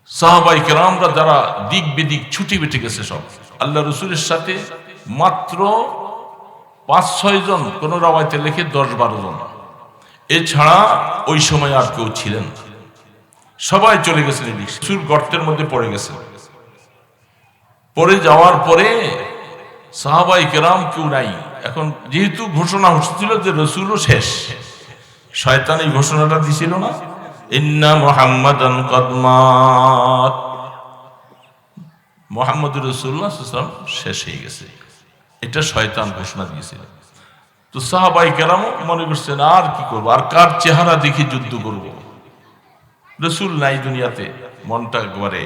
সাহাবায়ে কেরামরা যারা দিক বিদিক ছুটি বেটে গেছে সব। আল্লাহ রাসূলের সাথে মাত্র 5-6 জন, কোন রাওয়ায়াতে লেখে 10-12 জন, এছাড়া ওই সময় আর কেউ ছিলেন। সবাই চলে গেছেন, রাসূল গর্তের মধ্যে পড়ে গেছে। পড়ে যাওয়ার পরে সাহাবায়ে কেরাম কেউ নাই। এখন যেহেতু ঘোষণা হচ্ছিল যে রাসূলও শেষ, শয়তান এই ঘোষণাটা দিছিল না, ইন্না মুহাম্মাদান কাদ মাত, মুহাম্মদুর রাসূলুল্লাহ সাল্লাল্লাহু আলাইহি ওয়াসাল্লাম শেষ হয়ে গেছে, এটা শয়তান ঘোষণা দিয়েছিল। তো সাহাবায়ে কেরাম মনে করছেন আর কি করব, আর কার চেহারা দেখে যুদ্ধ করব, রাসূল নাই দুনিয়াতে, মনটা একবারে।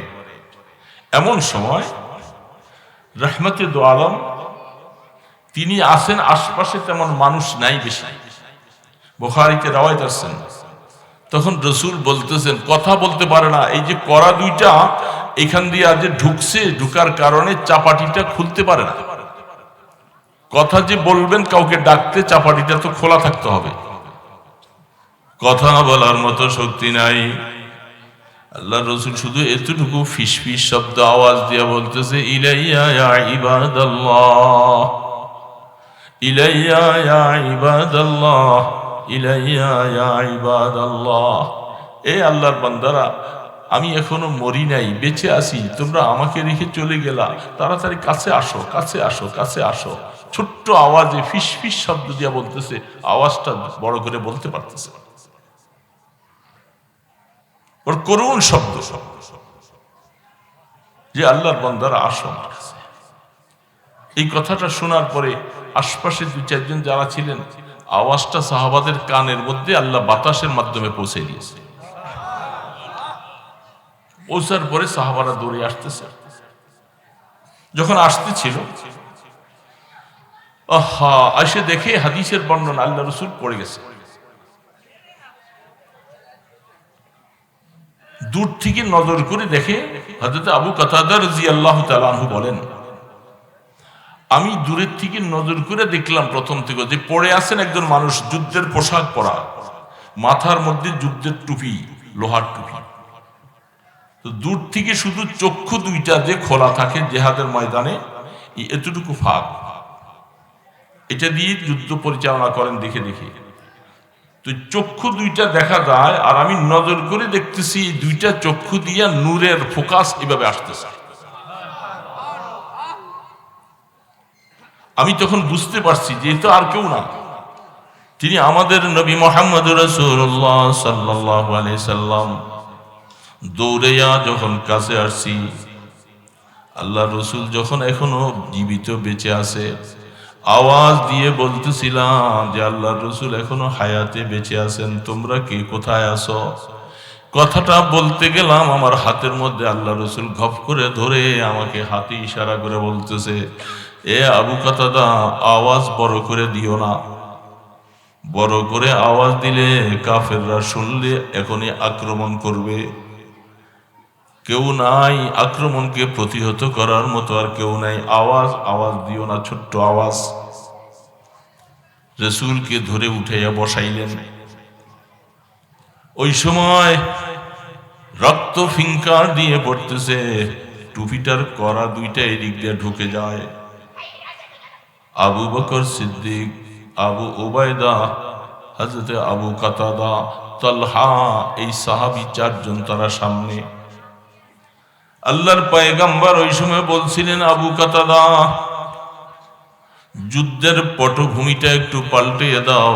এমন সময় রাহমাতে দু আলম তিনি আসেন, আশপাশে তেমন মানুষ নাই বেশি, বুখারীতে রওয়ায়াত আছে। তখন রাসূল বলতেছেন, কথা বলতে পারে না, এই যে কড়া 2টা এখান দিয়ে আজ ঢুকছে, ঢুকার কারণে চাপাটিটা খুলতে পারে না। কথা যে বলবেন কাউকে ডাকতে, চাপাটিটা তো খোলা থাকতে হবে, কথা বলার মতো শক্তি নাই। আল্লাহ রাসূল শুধু এতটুকু ফিসফিস শব্দ আওয়াজ দিয়ে বলতেছে, ইলাইয়া ইয়া ইবাদাল্লাহ, ইলাইয়া ইয়া ইবাদাল্লাহ, ইলাইয়া ইয়া ইবাদাল্লাহ। এ আল্লাহর বান্দারা, আমি এখনো মরি নাই, বেঁচে আছি, তোমরা আমাকে রেখে চলে গেলা, তাড়াতাড়ি কাছে আসো, কাছে আসো, কাছে আসো। ছোট্ট আওয়াজে ফিসফিস শব্দ দিয়ে বলতেছে, আওয়াজটা বড় করে বলতে পারতেছে, ওর করুণ শব্দ, যে আল্লাহর বান্দারা আসো আমার কাছে। এই কথাটা শোনার পরে আশপাশে 2-4 জন যারা ছিলেন, আওয়াজটা সাহাবাদের কানের মধ্যে আল্লাহ বাতাসের মাধ্যমে পৌঁছে দিয়েছে। পৌঁছার পরে সাহাবারা দৌড়ে আসতেছে। যখন আসতেছিল, এসে দেখে হাদিসের বর্ণনা, আল্লাহ রাসূল পড়ে গেছে। দূর থেকে নজর করে দেখে হযরত আবু কাতাদা রাদিয়াল্লাহু তাআলা আনহু বলেন, আমি দূরের থেকে নজর করে দেখলাম প্রথম থেকে যে পড়ে আছেন একজন মানুষ, যুদ্ধের পোশাক পরা, মাথার মধ্যে যুদ্ধের টুপি, লোহার টুপি। তো দূর থেকে শুধু চক্ষু দুইটা যে খোলা থাকে জেহাদের ময়দানে, এতটুকু ফাঁক, এটা দিয়ে যুদ্ধ পরিচালনা করেন দেখে দেখে। তো চক্ষু দুইটা দেখা যায়, আর আমি নজর করে দেখতেছি দুইটা চক্ষু দিয়া নূরের ফোকাস এভাবে আসতেছে। আমি তখন বুঝতে পারছি যে তো আর কেউ না, তিনি আমাদের নবী মুহাম্মদ রাসূলুল্লাহ সাল্লাল্লাহু আলাইহি সাল্লাম। দৌড়াইয়া যখন কাছে আসছি, আল্লাহ রসুল যখন এখনো জীবিত বেঁচে আছে, আওয়াজ দিয়ে বলতেছিলাম যে আল্লাহ রসুল এখনো হায়াতে বেঁচে আছেন, তোমরা কে কোথায় আছো? কথাটা বলতে গেলাম, আমার হাতের মধ্যে আল্লাহ রসুল ঘপ করে ধরে আমাকে হাতে ইশারা করে বলতেছে, এ আবু কাতাদা, আওয়াজ বড় করে দিও না, বড় করে আওয়াজ দিলে কাফেররা শুনলে এখনই আক্রমণ করবে। কেউ নাই আক্রমণকে প্রতিহত করার মতো, আর কেউ নাই, আওয়াজ দিও না, ছোট্ট আওয়াজ। রাসূলকে ধরে উঠাইয়া বসাইলেন। ওই সময় রক্ত ফিঙ্কার দিয়ে পড়তেছে, টুপিটার করা দুইটা এদিক দিয়ে ঢুকে যায়। আবু বকর সিদ্দিক, আবু উবাইদা, হযরত আবু কাতাদা, তালহা, এই সাহাবী চারজন তারা সামনে। আল্লাহর পয়গম্বর ওই সময় বলছিলেন, আবু কাতাদা, যুদ্ধের পটভূমিটা একটু পাল্টিয়ে দাও।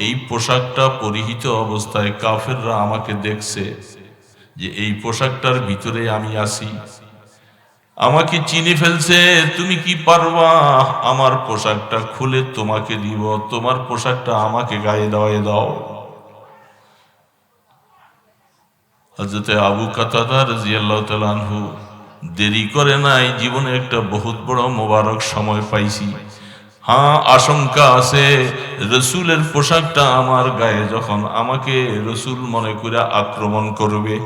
এই পোশাকটা পরিহিত অবস্থায় কাফেররা আমাকে দেখছে যে এই পোশাকটার ভিতরে আমি আছি, আমাকে চিনে ফেলছে। তুমি কি পারবা আমার পোশাকটা খুলে তোমাকে দিব? তোমার পোশাকটা আমাকে গায়ে দেওয়াই দাও। হযরত আবু কাতাদা রাদিয়াল্লাহু তাআলা আনহু দেরি করে নাই, জীবনে একটা বহুত বড় মোবারক সময় পাইছি। হ্যাঁ, আশঙ্কা আছে রসুলের পোশাকটা আমার গায়ে যখন আমাকে রসুল মনে করে আক্রমণ করবে,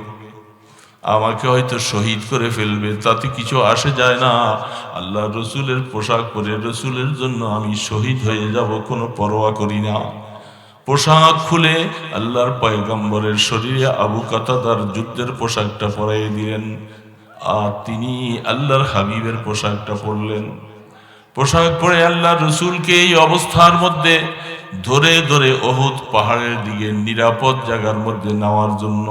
আমাকে হয়তো শহীদ করে ফেলবে, তাতে কিছু আসে যায় না। আল্লাহ রসুলের পোশাক পরে রসুলের জন্য আমি শহীদ হয়ে যাব, কোনো পরোয়া করি না। পোশাক খুলে আল্লাহর পয়গম্বরের শরীরে আবু কাতাদার যুদ্ধের পোশাকটা পরাইয়ে দিলেন, আর তিনি আল্লাহর হাবিবের পোশাকটা পরলেন। পোশাক পরে আল্লাহ রসুলকে এই অবস্থার মধ্যে ধরে ধরে উহুদ পাহাড়ের দিকে নিরাপদ জায়গার মধ্যে নেওয়ার জন্য,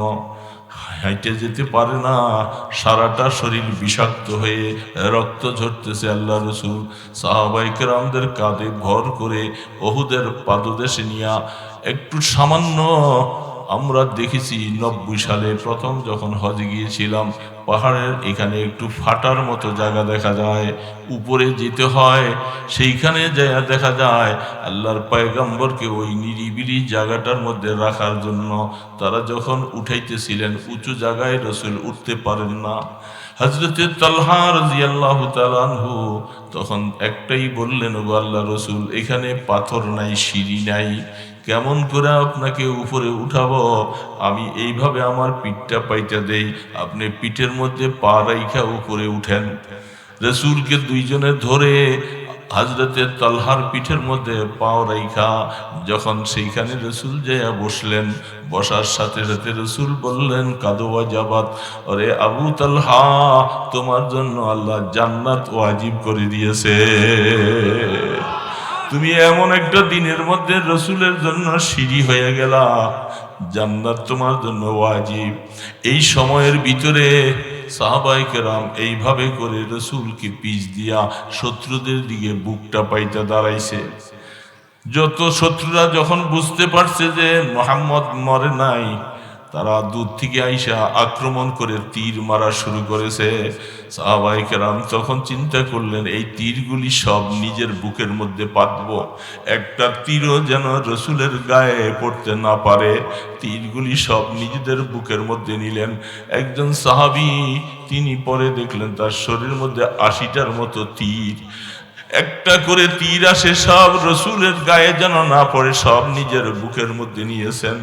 হাইটে যেতে পারে না, সারাটা শরীর বিষাক্ত হয়ে রক্ত ঝরতেছে। আল্লাহ রসুল সাহাবায়ে কেরামদের কাঁধে ভর করে উহুদের পাদদেশে নিয়া একটু সামান্য, আমরা দেখেছি 90 সালে প্রথম যখন হজে গিয়েছিলাম, পাহাড়ের এখানে একটু ফাটার মতো জায়গা দেখা যায়, উপরে যেতে হয়, সেইখানে যায় দেখা যায় আল্লাহর পয়গম্বরকে ওই নিরিবিলি জায়গাটার মধ্যে রাখার জন্য তারা যখন উঠাইতেছিলেন, উঁচু জায়গায় রসুল উঠতে পারেন না। হযরত তালহা রাদিয়াল্লাহু তাআলা আনহু তখন একটাই বললেন, ওগো আল্লাহ রসুল, এখানে পাথর নাই, সিঁড়ি নাই, কেমন করে আপনাকে উপরে উঠাবো? আমি এইভাবে আমার পিঠটা পাইটা দেই, আপনি পিঠের মধ্যে পা রাইখা উপরে উঠেন। রসুলকে দুইজনে ধরে হযরতে তালহার পিঠের মধ্যে পাও রাইখা যখন সেইখানে রসুল যাইয়া বসলেন, বসার সাথে সাথে রসুল বললেন, কাদো ওয়াজাবাত, আরে আবু তালহা, তোমার জন্য আল্লাহ জান্নাত ওয়াজিব করে দিয়েছে। তুমি এমন একটা দিনের মধ্যে রসুলের জন্য সিঁড়ি হয়ে গেলা, জান্নাত তোমার জন্য ওয়াজিব। এই সময়ের ভিতরে সাহাবায়ে কেরাম এইভাবে করে রসুলকে পিছ দিয়া শত্রুদের দিকে বুকটা পাইতে দাঁড়াইছে। যত শত্রুরা যখন বুঝতে পারছে যে মুহাম্মদ মরে নাই, তারা দূর থেকে আইসা আক্রমণ করে তীর মারা শুরু করেছে। সাহাবায়ে কেরাম তখন চিন্তা করলেন, এই তীরগুলি সব নিজের বুকের মধ্যে পাতব, একটা তীরও যেন রসুলের গায়ে পড়তে না পারে। তীরগুলি সব নিজেদের বুকের মধ্যে নিলেন। একজন সাহাবী তিনি পরে দেখলেন তার শরীরের মধ্যে 80টার মতো তীর, একটা করে তীর আসে, সব রসুলের গায়ে যেন না পড়ে, সব নিজের বুকের মধ্যে নিয়েছেন।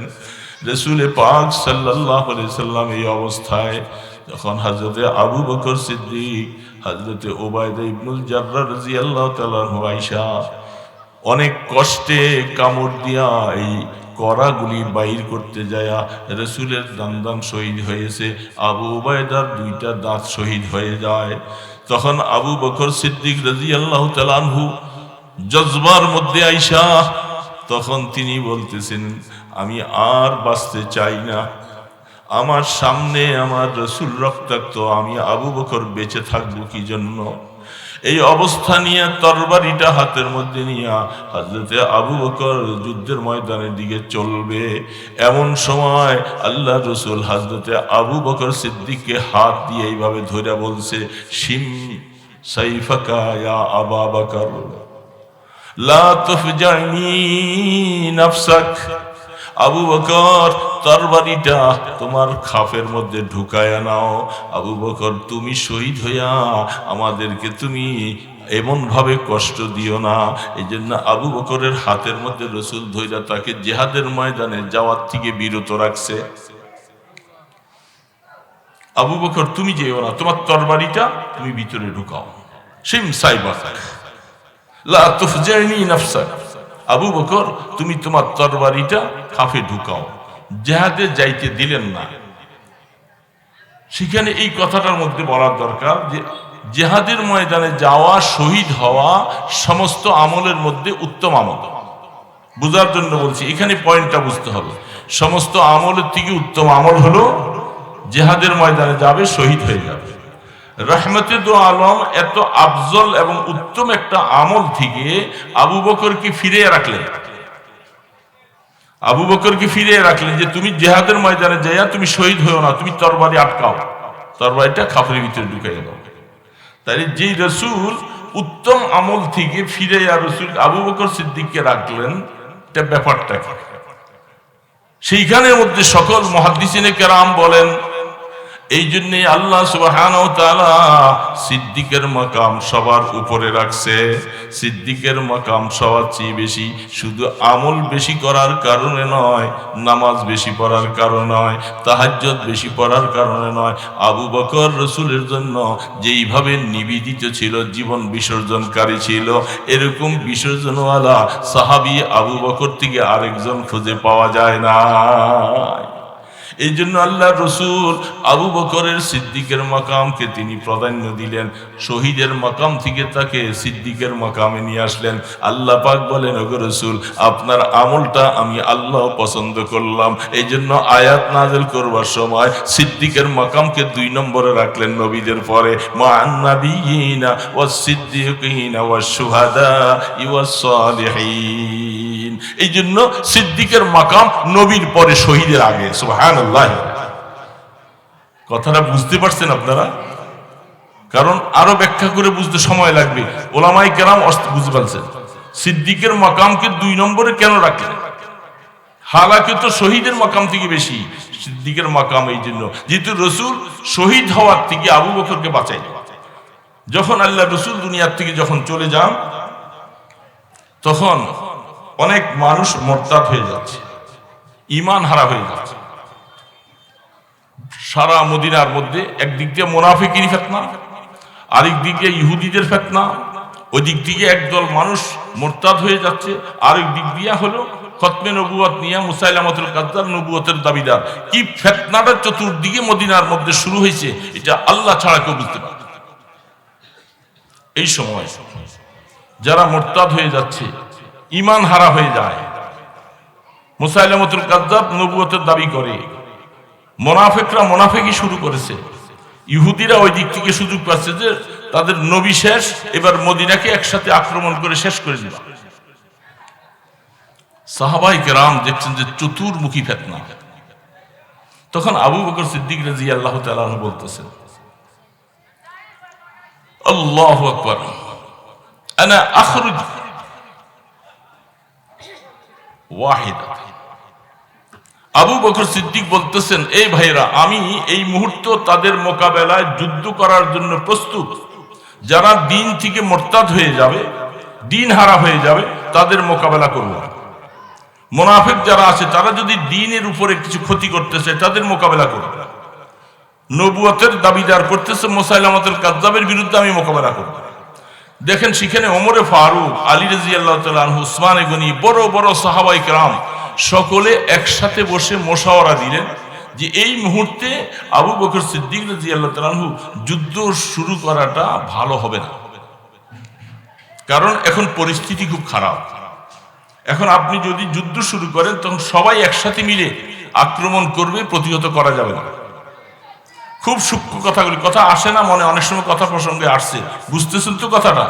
রসুল পাক সাল্লাল্লাহু আলাইহি সাল্লাম এই অবস্থায় যখন হযরতে আবু বকর সিদ্দিক হযরতে উবাইদা ইবনুল জাররাহ রাদিয়াল্লাহু তাআলা আনহু আয়েশা অনেক কষ্টে কামড় দিয়া এই কড়াগুলি বাইর করতে যায় রাসূলের দান শহীদ হয়েছে, আবু উবাইদার 2টা দাঁত শহীদ হয়ে যায়। তখন আবু বকর সিদ্দিক রাদিয়াল্লাহু তাআলা আনহু জজবার মধ্যে আয়েশা, তখন তিনি বলতেছেন আমি আর বাঁচতে চাই না, আমার সামনে আমার রাসূল রক্তাক্ত, আমি আবু বকর বেঁচে থাকবো কি জন্য? এই অবস্থা নিয়ে তরবারিটা হাতের মধ্যে নিয়ে হযরতে আবু বকর যুদ্ধের ময়দানের দিকে চলবে। এমন সময় আল্লাহ রাসূল হযরতে আবু বকর সিদ্দিককে হাত দিয়ে এইভাবে ধরে বলছে, শিম সাইফাকা ইয়া আবা বকর লা তুফজানি নাফসাক। আবু বকর তরবারিটা তোমার খাফের মধ্যে ঢুকায়া নাও। আবু বকর তুমি শহীদ হইয়া আমাদেরকে তুমি এমন ভাবে কষ্ট দিও না। এই জন্য আবু বকরের হাতের মধ্যে রাসূল ধইরা তাকে জিহাদের ময়দানে যাওয়ার থেকে বিরত রাখছে। আবু বকর তুমি যেও না, তোমার তরবারিটা তুমি ভিতরে ঢুকাও। শিম সাইবাক লা তুফজানি নাফসাক। আবু বকর তুমি তোমার তরবারিটা খাফে ঢুকাও। জিহাদে যাইতে দিলেন না। সেখানে এই কথাটার মধ্যে বলার দরকার যে জিহাদের ময়দানে যাওয়া, শহীদ হওয়া সমস্ত আমলের মধ্যে উত্তম আমল। বুঝার জন্য বলছি, এখানে পয়েন্টটা বুঝতে হবে। সমস্ত আমলের থেকে উত্তম আমল হলো জিহাদের ময়দানে যাবে, শহীদ হয়ে যাবে। রহমতে দো আলম এত আফজল এবং উত্তম একটা আমল থেকে আবু বকরকে ফিরিয়ে রাখলেন। আবু বকরকে ফিরিয়ে রাখলেন যে তুমি জিহাদের ময়দানে যাইয়া তুমি শহীদ হয়েও না, তুমি তরবারি আটকাও, তরবারিটা খাফের ভিতরে ঢুকাইয়া দাও। তাই যে রাসূল উত্তম আমল থেকে ফিরিয়ে রাসূল আবু বকর সিদ্দিককে রাখলেন, এটা ব্যাপারটা কি? সেইখানের মধ্যে সকল মুহাদ্দিসিনে কেরাম বলেন এই জন্যে আল্লাহ সুবহানাহু ওয়া তাআলা সিদ্দিকের মাকাম সবার উপরে রাখছে। সিদ্দিকের মাকাম সবার চেয়ে বেশি, শুধু আমল বেশি করার কারণে নয়, নামাজ বেশি পড়ার কারণে নয়, তাহাজ্জুদ বেশি পড়ার কারণে নয়। আবু বকর রাসূলের জন্য যেইভাবে নিবেদিত ছিল, জীবন বিসর্জনকারী ছিল, এরকম বিসর্জনওয়ালা সাহাবী আবু বকর থেকে আরেকজন খুঁজে পাওয়া যায় না। এই জন্য আল্লাহ রসুল আবু বকরের সিদ্দিকের মাকামকে তিনি প্রাধান্য দিলেন, শহীদের মাকাম থেকে তাকে সিদ্দিকের মাকামে নিয়ে আসলেন। আল্লাহ পাক বলেন, ওগো রসুল আপনার আমলটা আমি আল্লাহ পছন্দ করলাম। এই জন্য আয়াত নাযিল করবার সময় সিদ্দিকের মাকামকে 2 নম্বরে রাখলেন নবীদের পরে, মা'আন নাবিয়িনা ওয়াস সিদ্দিকিনা ওয়াস শুহাদা ওয়াস সালিহিন। এই জন্য সিদ্দিকের মাকাম নবীর পরে, শহীদের আগে। সুবহানাল্লাহ। কথাটা বুঝতে পারছেন আপনারা? কারণ আরো ব্যাখ্যা করে বুঝতে সময় লাগবে। ওলামায়ে কেরাম বুঝতে পারছেন সিদ্দিকের মাকামকে 2 নম্বরে কেন রাখলেন। হালাকি তো শহীদের মাকাম থেকে বেশি সিদ্দিকের মাকাম, এই জন্য যেহেতু রসুল শহীদ হওয়ার থেকে আবু বকরকে বাঁচাই। যখন আল্লাহ রসুল দুনিয়ার থেকে যখন চলে যান, তখন অনেক মানুষ মুরতাদ হয়ে যাচ্ছে, ঈমান হারা হয়ে যাচ্ছে। সারা মদিনার মধ্যে একদিক দিয়ে মুনাফিকির ফিতনা, আরেক দিক দিয়ে ইহুদিদের ফিতনা, ওই দিক থেকে একদল মানুষ মুরতাদ হয়ে যাচ্ছে, আরেক দিক দিয়ে হলো খতমে নবুয়ত নিয়ে মুসাইলামাতুল কাজ্জাব নবুয়তের দাবিদার। কি ফিতনাটা চতুর্দিকে মদিনার মধ্যে শুরু হয়েছে, এটা আল্লাহ ছাড়া কেউ বুঝতে পারে। এই সময় যারা মুরতাদ হয়ে যাচ্ছে, ঈমান হারা হয়ে যায়, মুসাইলামাতুল কাজ্জাব নবুয়তের দাবি করে, মুনাফিকরা মুনাফিকি শুরু করেছে, ইহুদিরা ওই দিক থেকে সুযোগ পাচ্ছে যে তাদের নবী শেষ, এবার মদিনাকে একসাথে আক্রমণ করে শেষ করে দিল। সাহাবায়ে কেরাম দেখছেন যে চতুর্মুখী ফিতনা। তখন আবু বকর সিদ্দিক রাদিয়াল্লাহু তাআলা বলতেছেন, আল্লাহু আকবার, আনা আখরুজ ওয়াহিদা। আবু বকর সিদ্দিক বলতেছেন, এই ভাইরা আমি এই মুহূর্ত তাদের মোকাবেলায় যুদ্ধ করার জন্য প্রস্তুত। যারা দিন থেকে মুরতাদ হয়ে যাবে, দিন হারা হয়ে যাবে, তাদের মোকাবেলা করব। মুনাফিক যারা আছে তারা যদি দ্বীনের উপরে কিছু ক্ষতি করতে চায়, তাদের মোকাবেলা করবে। নবুয়তের দাবিদার করতেছে মুসাইলামাতুল কাজ্জাবের বিরুদ্ধে আমি মোকাবেলা করব। দেখেন সেখানে ওমরে ফারুক, আলী রাদিয়াল্লাহু তাআলা আনহু, উসমানে গনি, বড় বড় সাহাবায়ে কেরাম সকলে একসাথে বসে মুশাওয়ারা দিলেন যে এই মুহূর্তে আবু বকর সিদ্দিক রাদিয়াল্লাহু তাআলা আনহু যুদ্ধ শুরু করাটা ভালো হবে না, কারণ এখন পরিস্থিতি খুব খারাপ। এখন আপনি যদি যুদ্ধ শুরু করেন তখন সবাই একসাথে মিলে আক্রমণ করবে, প্রতিহত করা যাবে না। খুব সূক্ষ্ম কথাগুলি, কথা আসে না মনে, অনেক সময় কথা প্রসঙ্গে আসছে, বুঝতেছেন তো কথাটা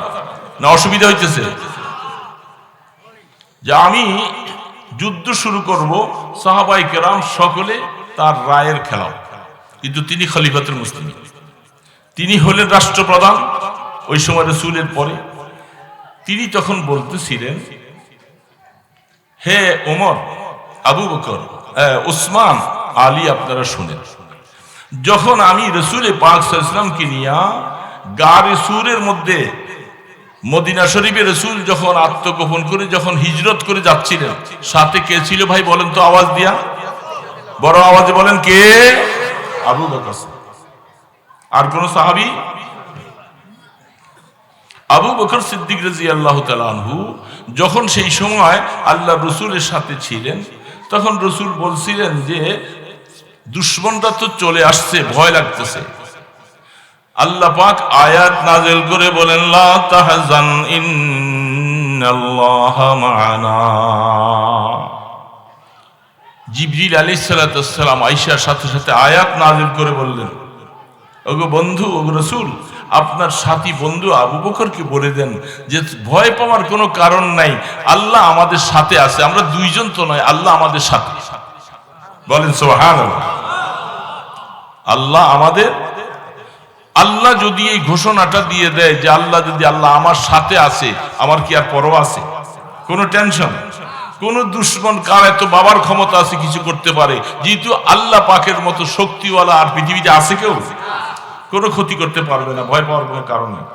না? অসুবিধা হইতেছে যে আমি যুদ্ধ শুরু করব, সাহাবায়ে কেরাম সকলে তার রায়ের খেলাফ, কিন্তু তিনি খলিফাতুল মুসলিমিন, তিনি হলেন রাষ্ট্রপ্রধান ওই সময় রাসূলের পরে। তিনি তখন বলতেছিলেন, হে ওমর, আবু বকর, উসমান, আলী, আপনারা শুনেন, যখন আমি রাসূল পাক সাল্লাল্লাহু আলাইহি ওয়াসাল্লামকে নিয়ে গারে সূরের মধ্যে মদিনা শরীফে রাসূল যখন আত্মগোপন করে যখন হিজরত করে যাচ্ছিলেন, সাথে কে ছিল ভাই বলেন তো আওয়াজ দিয়া, বড় আওয়াজে বলেন কে? আবু বকর। আর কোন সাহাবী? আবু বকর সিদ্দিক রাদিয়াল্লাহু তাআলা আনহু যখন সেই সময় আল্লাহ রাসূলের সাথে ছিলেন, তখন রাসূল বলছিলেন যে দুশমনরা তো চলে আসছে, ভয় লাগতেছে। আল্লাহ পাক আয়াত নাযিল করে বলেন, লা তাহজান ইন্নাল্লাহা মা'ানা। জিবরিল আলাইহিস সালাতু ওয়াস সালাম আয়েশার সাথে সাথে আয়াত নাযিল করে বললেন, ওগো বন্ধু, ওগো রাসূল, আপনার সাথী বন্ধু আবু বকরকে বলে দেন যে ভয় পাওয়ার কোনো কারণ নাই, আল্লাহ আমাদের সাথে আছে, আমরা দুইজন তো নয়, আল্লাহ আমাদের সাথে। বলেন সুবহানাল্লাহ। আল্লাহ আমাদের, আল্লাহ যদি এই ঘোষণাটা দিয়ে দেয় যে আল্লাহ আমার সাথে আছে, আমার কি আর পরোয়া আছে? কোনো টেনশন? কোন দুশমন কার এত বাবার ক্ষমতা আছে কিছু করতে পারে? যেহেতু আল্লাহ পাকের মতো শক্তিওয়ালা আর পৃথিবীতে আছে কেউ, কোনো ক্ষতি করতে পারবে না, ভয় পাওয়ার কোনো কারণ নেই।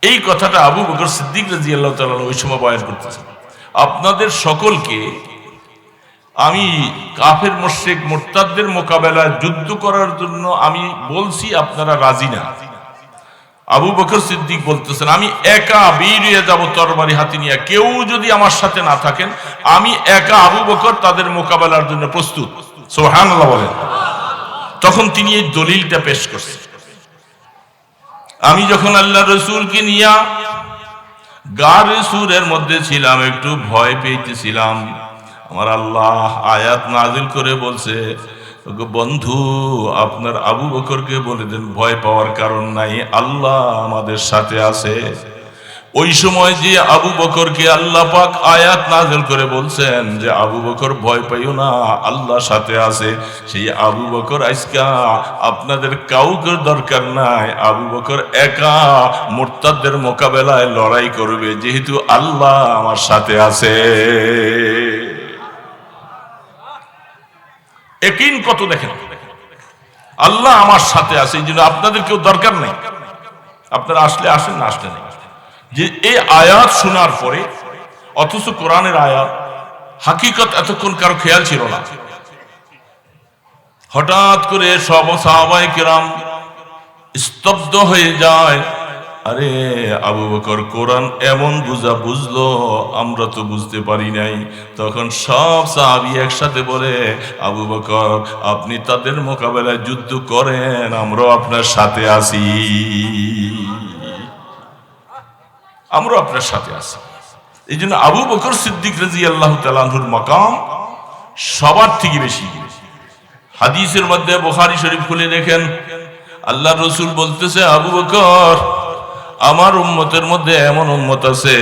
এই কথাটা আবু বকর সিদ্দিক রাদিয়াল্লাহু তাআলা ওই সময় বয়ান করতেছেন। আপনাদের সকলকে আমি কাফের মুশরিক মুরতাদদের মোকাবেলায় যুদ্ধ করার জন্য আমি বলছি, আপনারা রাজি না। আবু বকর সিদ্দিক বলতেছেন, আমি একা বেরিয়ে যাব তরবারি হাতে নিয়ে, কেউ যদি আমার সাথে না থাকেন, আমি একা আবু বকর তাদের মোকাবেলার জন্য প্রস্তুত। সুবহানাল্লাহ বলেন। তখন তিনি এই দলিলটা পেশ করছেন, আমি যখন আল্লাহ রাসূলকে নিয়ে গারে সূরের মধ্যে ছিলাম, একটু ভয় পেয়েছিলাম, আমার আল্লাহ আয়াত নাযিল করে বলছে, বন্ধু আপনার আবু বকরকে বলে দেন ভয় পাওয়ার কারণ নাই, আল্লাহ আমাদের সাথে আছে। ওই সময় যে আবু বকরকে আল্লাহ পাক আয়াত নাযিল করে বলছেন যে আবু বকর ভয় পাইও না, আল্লাহ সাথে আছে, সেই আবু বকর আজকা আপনাদের কাউকে দরকার নাই, আবু বকর একা মুরতাদদের মোকাবেলায় লড়াই করবে, যেহেতু আল্লাহ আমার সাথে আছে। ইয়াকিন কত দেখেন, আল্লাহ আমার সাথে আছে, এই জন্য আপনাদের কেউ দরকার নেই, আপনারা আসলে আসেন, না আসলে নেই। যে এই আয়াত শোনার পরে, অথচ কোরআনের আয়াত হাকিকত এতক্ষণ কারো খেয়াল ছিল না, হঠাৎ করে সব সাহাবায়ে কেরাম স্তব্ধ হয়ে যায়। আরে আবু বকর কোরআন এমন বুঝলো, আমরা তো বুঝতে পারি নাই। তখন সব সাহাবী একসাথে বলে, আবু বকর আপনি তাদের মোকাবেলায় যুদ্ধ করেন, আমরাও আপনার সাথে আছি, আমরা আপনার সাথে আছি। এই জন্য আবু বকর সিদ্দিক রাদিয়াল্লাহু তাআলা আনহুর মাকাম সবার থেকে বেশি। হাদিসের মধ্যে বুখারী শরীফ খুলে দেখেন, আল্লাহ রাসূল বলতেছে, আবু বকর আমার উম্মতের মধ্যে এমন উম্মত আছে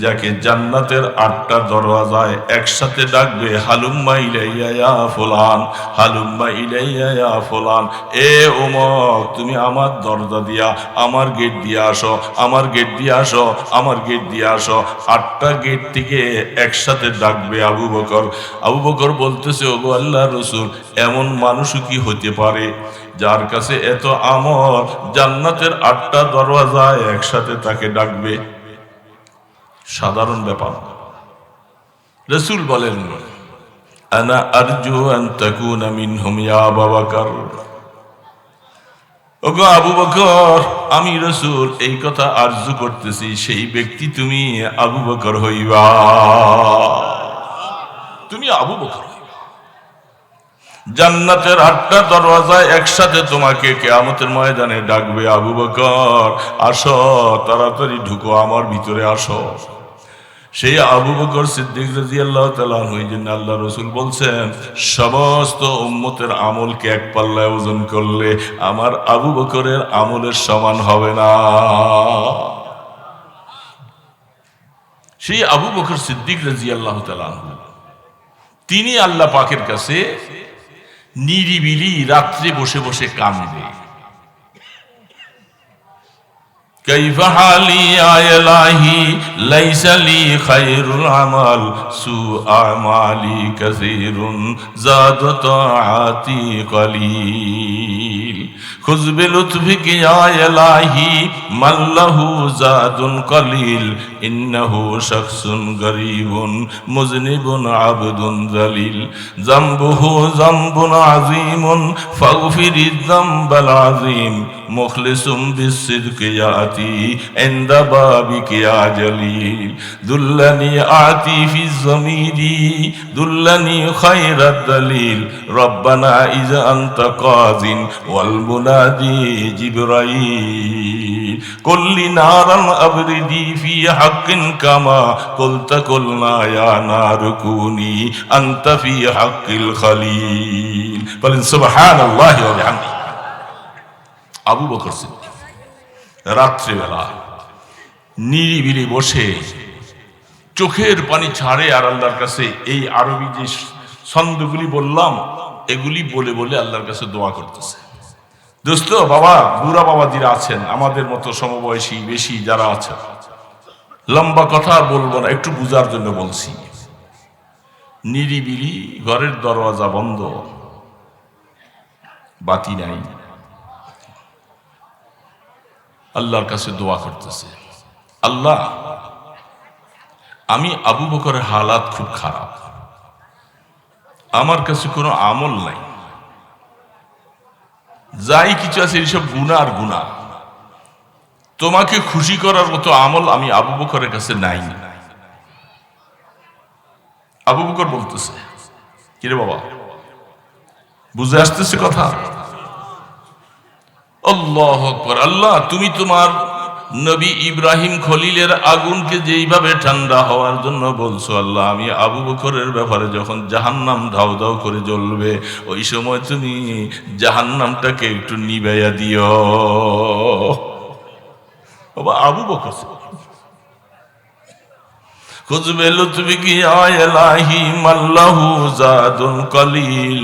যাকে জান্নাতের 8টা দরওয়াজায় একসাথে ডাকবে, হালুম্মা ইলাইয়া ইয়া ফুলান, হালুম্মা ইলাইয়া ইয়া ফুলান, এ উম্মত তুমি আমার দরজা দিয়া, আমার গেট দিয়ে আসো, আমার গেট দিয়ে আসো, আমার গেট দিয়ে আসো। 8টা গেট থেকে একসাথে ডাকবে আবু বকর। আবু বকর বলতেছে, ওগো আল্লাহর রাসূল, এমন মানুষও কি হতে পারে যার কাছে এত আমল, জান্নাতের 8টা দরওয়াজায় একসাথে তাকে ডাকবে? সাধারণ ব্যাপার। রাসূল বলেন, আনা আরজু আন তাকুনা মিনহুম ইয়া আবু বকর। ওগো আবু বকর, আমি রাসূল এই কথা আরজু করতেছি, সেই ব্যক্তি তুমি আবু বকর হইবা, তুমি আবু বকর হইবা। জান্নাতের 8টা দরওয়াজা একসাথে তোমাকে কিয়ামতের ময়দানে ডাকবে, আবু বকর আসো, তাড়াতাড়ি ঢুকো, আমার ভিতরে আসো। সেই আবু বকর সিদ্দিক রাদিয়াল্লাহু তাআলা আনহু, এই জন্য আল্লাহ রাসূল বলছেন সমস্ত উম্মতের আমলকে এক পাল্লায় ওজন করলে আমার আবু বকরের আমলের সমান হবে না। সেই আবু বকর সিদ্দিক রাদিয়াল্লাহু তাআলা আনহু, তিনি আল্লাহ পাকের কাছে নিরিবিলি রাত্রে বসে বসে কাঁদে। كيف حالي يا إلهي ليس لي خير العمل سوء أعمالي كثير زاد طاعتي قليل خذ بلطفك يا إلهي من له زاد قليل إنه شخص غريب مذنب عبد ذليل ذنبه ذنب عظيم فاغفر الذنب العظيم مخلص بالصدق يأتي عند بابك يا جليل دلني آتي في الضمير دلني خير الدليل ربنا إذا أنت قاض والمنادي جبرائيل قل لي نارا أبردي في حق كما قلت قلنا يا نار كوني أنت في حق الخليل بل سبحان الله وبحمده আবু বকর সিদ্দিক রাত্রিবেলা নিরিবিলি বসে চোখের পানি ছাড়ে আর আল্লাহর কাছে এই আরবি যে ছন্দগুলি বললাম এগুলি বলে বলে আল্লাহর কাছে দোয়া করতেছে। দোস্ত বাবা, বুড়া বাবাজিরা আছেন, আমাদের মতো সমবয়সী বেশি যারা আছে, লম্বা কথা বলবো না, একটু বুঝার জন্য বলছি। নিরিবিলি, ঘরের দরওয়াজা বন্ধ, বাতি নাই, আল্লাহর কাছে দোয়া করতেছে, আল্লাহ আমি আবু বকরের হালাত খুব খারাপ, আমার কাছে কোনো আমল নাই, যাই কিছু আছে এইসব গুনাহ আর গুনাহ, তোমাকে খুশি করার মতো আমল আমি আবু বকরের কাছে নাই। আবু বকর বলতেছে, কিরে বাবা, বুঝে আসতেছে কথা? আল্লাহু আকবার। আল্লাহ তুমি তোমার নবী ইব্রাহিম খলিলের আগুনকে যেইভাবে ঠান্ডা হওয়ার জন্য বলছো, আল্লাহ আমি আবু বকরের ব্যাপারে যখন জাহান্নাম ধাউ ধাউ করে জ্বলবে ওই সময় তুমি জাহান্নামটাকে একটু নিভাইয়া দিও। বাবা আবু বকর খুজবে লুতফিকি ইয়া ইলাহি মাল্লাহু জাদুন কলিল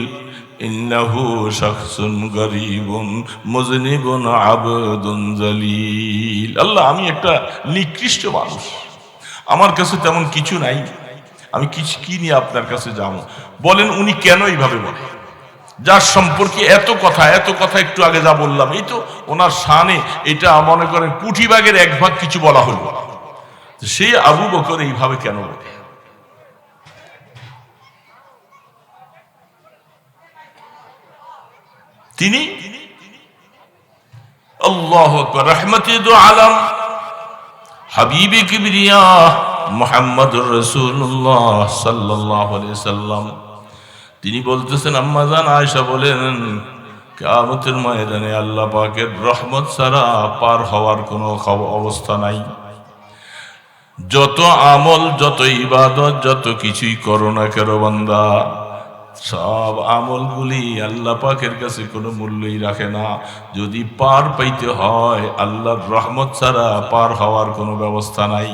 ইন্নাহু শাখসুন গরীবুন মুযনিবুন আবদুন যালিল। আল্লাহ আমি একটা নিকৃষ্ট মানুষ, আমার কাছে তেমন কিছু নাই, আমি কি নিয়ে আপনার কাছে যাব? বলেন উনি কেন এইভাবে বলে? যার সম্পর্কে এত কথা একটু আগে যা বললাম, এই তো ওনার শানে, এটা মনে করেন কোটি ভাগের 1 ভাগ কিছু বলা হলো, সেই আবু বকর এইভাবে কেন বলে? তিনি আল্লাহু আকবার রাহমাতি দু আলম হাবিবে কিবরিয়া মুহাম্মদুর রাসূলুল্লাহ সাল্লাল্লাহু আলাইহি সাল্লাম, তিনি বলতেছেন, আম্মা জান আয়েশা বলেন, কিয়ামতের ময়দানে আল্লাহ পাকের রহমত ছাড়া পার হওয়ার কোনো অবস্থা নাই। যত আমল, যত ইবাদত, যত কিছুই করো না কেন বান্দা, সব আমলগুলি আল্লাহ পাকের কাছে কোনো মূল্যই রাখে না। যদি পার পাইতে হয় আল্লাহর রহমত ছাড়া পার হওয়ার কোনো ব্যবস্থা নাই।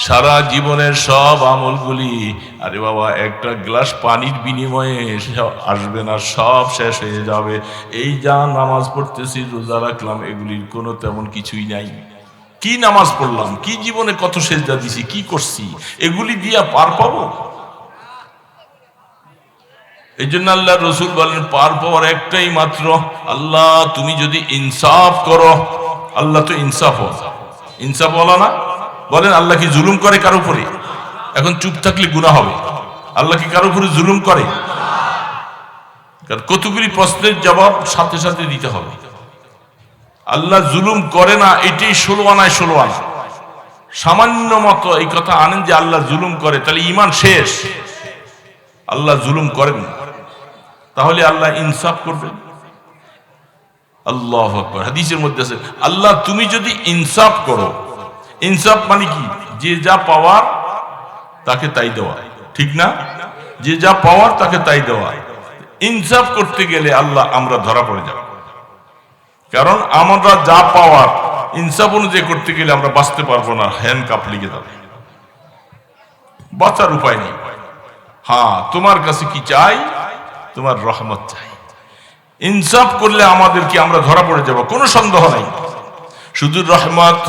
সারা জীবনের সব আমলগুলি, আরে বাবা একটা গ্লাস পানির বিনিময়ে আসবে না, সব শেষ হয়ে যাবে। এই যা নামাজ পড়তেছি, রোজা রাখলাম, এগুলির কোনো তেমন কিছুই নাই। কি নামাজ পড়লাম, কি জীবনে কত সেজদা দিছি, কি করছি, এগুলি দিয়া পার পাবো? এই জন্য আল্লাহ রসুল বলেন, পার পাওয়ার একটাই মাত্র, আল্লাহ তুমি যদি ইনসাফ করো। আল্লাহ তো ইনসাফ বলো না? বলেন আল্লাহ কি জুলুম করে কারো উপরে? এখন চুপ থাকলে গুনাহ হবে, আল্লাহ কি কারো উপরে জুলুম করে? কারণ কতগুলি প্রশ্নের জবাব সাথে সাথে দিতে হবে। আল্লাহ জুলুম করে না, এটাই 16 আনায় 16 আনা। সামান্য মতো এই কথা আনেন যে আল্লাহ জুলুম করে, তাহলে ঈমান শেষ। আল্লাহ জুলুম করেন না, তাহলে আল্লাহ ইনসাফ করবেন। আল্লাহু আকবার। হাদিসের মধ্যে আছে, আল্লাহ তুমি যদি ইনসাফ করো, ইনসাফ মানে কি? যে যা পাওয়ার তাকে তাই দেওয়া, ঠিক না? যে যা পাওয়ার তাকে তাই দেওয়া। ইনসাফ করতে গেলে আল্লাহ আমরা ধরা পড়ে যাব, কারণ আমরা যা পাওয়ার ইনসাফ অনুযায়ী করতে গেলে আমরা বাঁচতে পারবো না, হ্যান্ড কাপ লিগে যাবে, বাঁচার উপায় নেই। হ্যাঁ, তোমার কাছে কি চাই? তোমার রহমত চাই। ইনসাফ করলে আমাদেরকে আমরা ধরা পড়ে যাব, কোনো সন্দেহ নাই। শুধু রহমত,